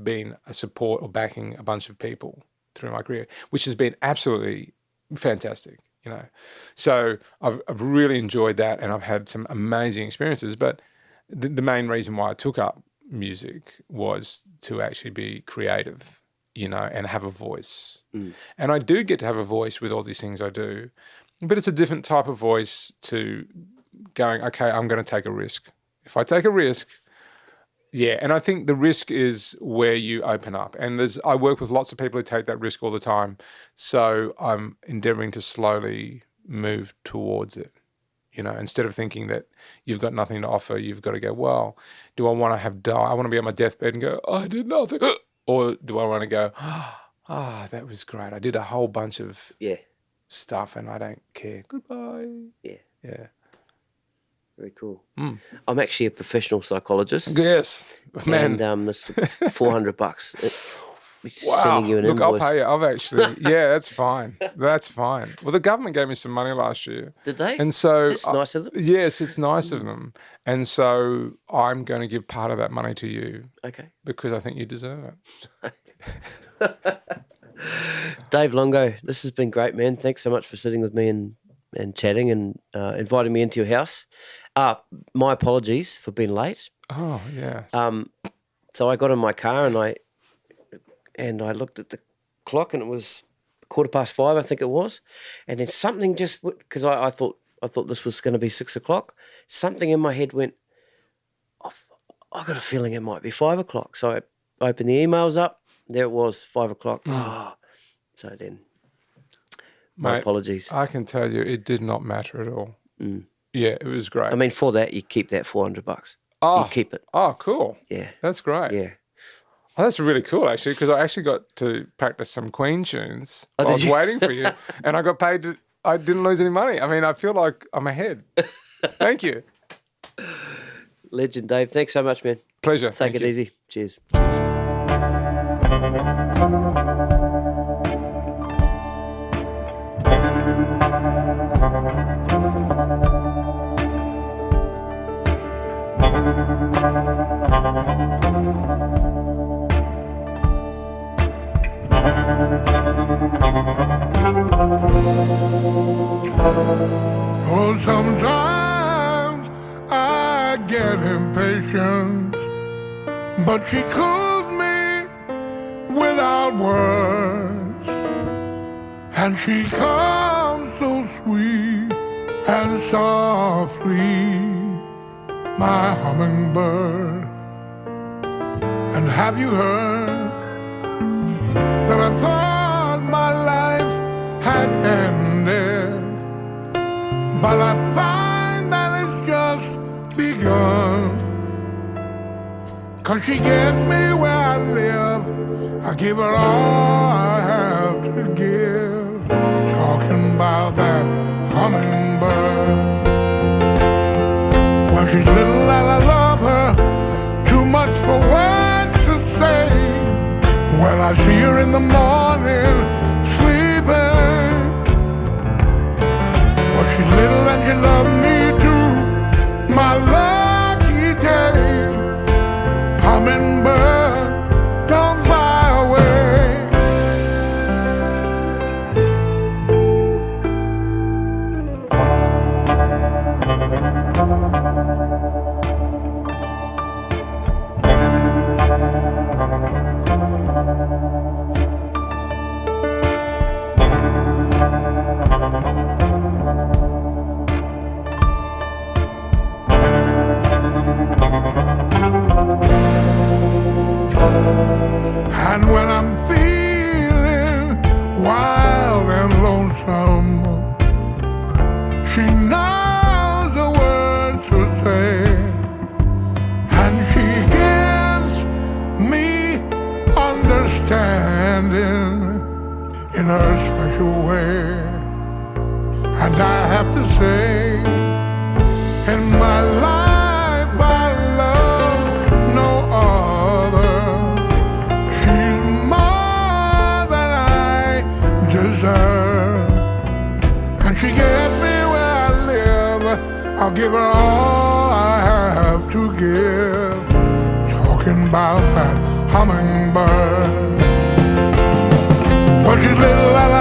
been a support or backing a bunch of people through my career, which has been absolutely fantastic. You know, so I've really enjoyed that, and I've had some amazing experiences. But the main reason why I took up music was to actually be creative. You know, and have a voice. And I do get to have a voice with all these things I do, but it's a different type of voice to going, okay, I'm going to take a risk. If I take a risk, Yeah, and I think the risk is where you open up. And I work with lots of people who take that risk all the time. So I'm endeavoring to slowly move towards it. Instead of thinking that you've got nothing to offer, you've got to go, well, do I want to I want to be on my deathbed and go, oh, I did nothing. Or do I want to go, that was great. I did a whole bunch of stuff and I don't care. Goodbye. Yeah. Yeah. Very cool. I'm actually a professional psychologist. Yes, man. And it's $400. Wow. Sending you an Look, invoice. I'll pay you. I've actually, that's fine. That's fine. Well, the government gave me some money last year. Did they? And so, It's nice of them. Yes, it's nice of them. And so I'm going to give part of that money to you. Okay. Because I think you deserve it. Dave Longo, this has been great, man. Thanks so much for sitting with me and chatting and inviting me into your house. My apologies for being late. Oh, yes. So I got in my car and I looked at the clock and it was 5:15, I think it was. And then something just, because I thought this was going to be 6 o'clock, something in my head went, I got a feeling it might be 5 o'clock. So I opened the emails up. There it was, 5 o'clock. So then, my apologies. I can tell you, it did not matter at all. Yeah, it was great. I mean, for that, you keep that $400. Oh, you keep it. Oh, cool. Yeah. That's great. Yeah. Oh, that's really cool, actually, because I actually got to practice some Queen tunes Oh, while I did was you? waiting for you, and I got paid. I didn't lose any money. I mean, I feel like I'm ahead. Thank you. Legend, Dave. Thanks so much, man. Pleasure. Take Thank it you. easy. Cheers. Oh, sometimes I get impatient, but she cools me without words, and she comes so sweet and softly, my hummingbird. And have you heard that I thought my life had ended? But I find that it's just begun. 'Cause she gets me where I live. I give her all I have to give. Talking about that hummingbird. Well, she's little and I love her. Too much for words to say. When I see her in the morning, sleeping. Well, she's little and she loved me too. My lucky day. Hummingbird, don't fly away. And when I'm feeling wild and lonesome, she knows the words to say, and she gives me understanding in her special way. And I have to say, in my life I love no other. She's more than I deserve, and she gets me where I live. I'll give her all I have to give. Talking about that hummingbird. Well, she's little and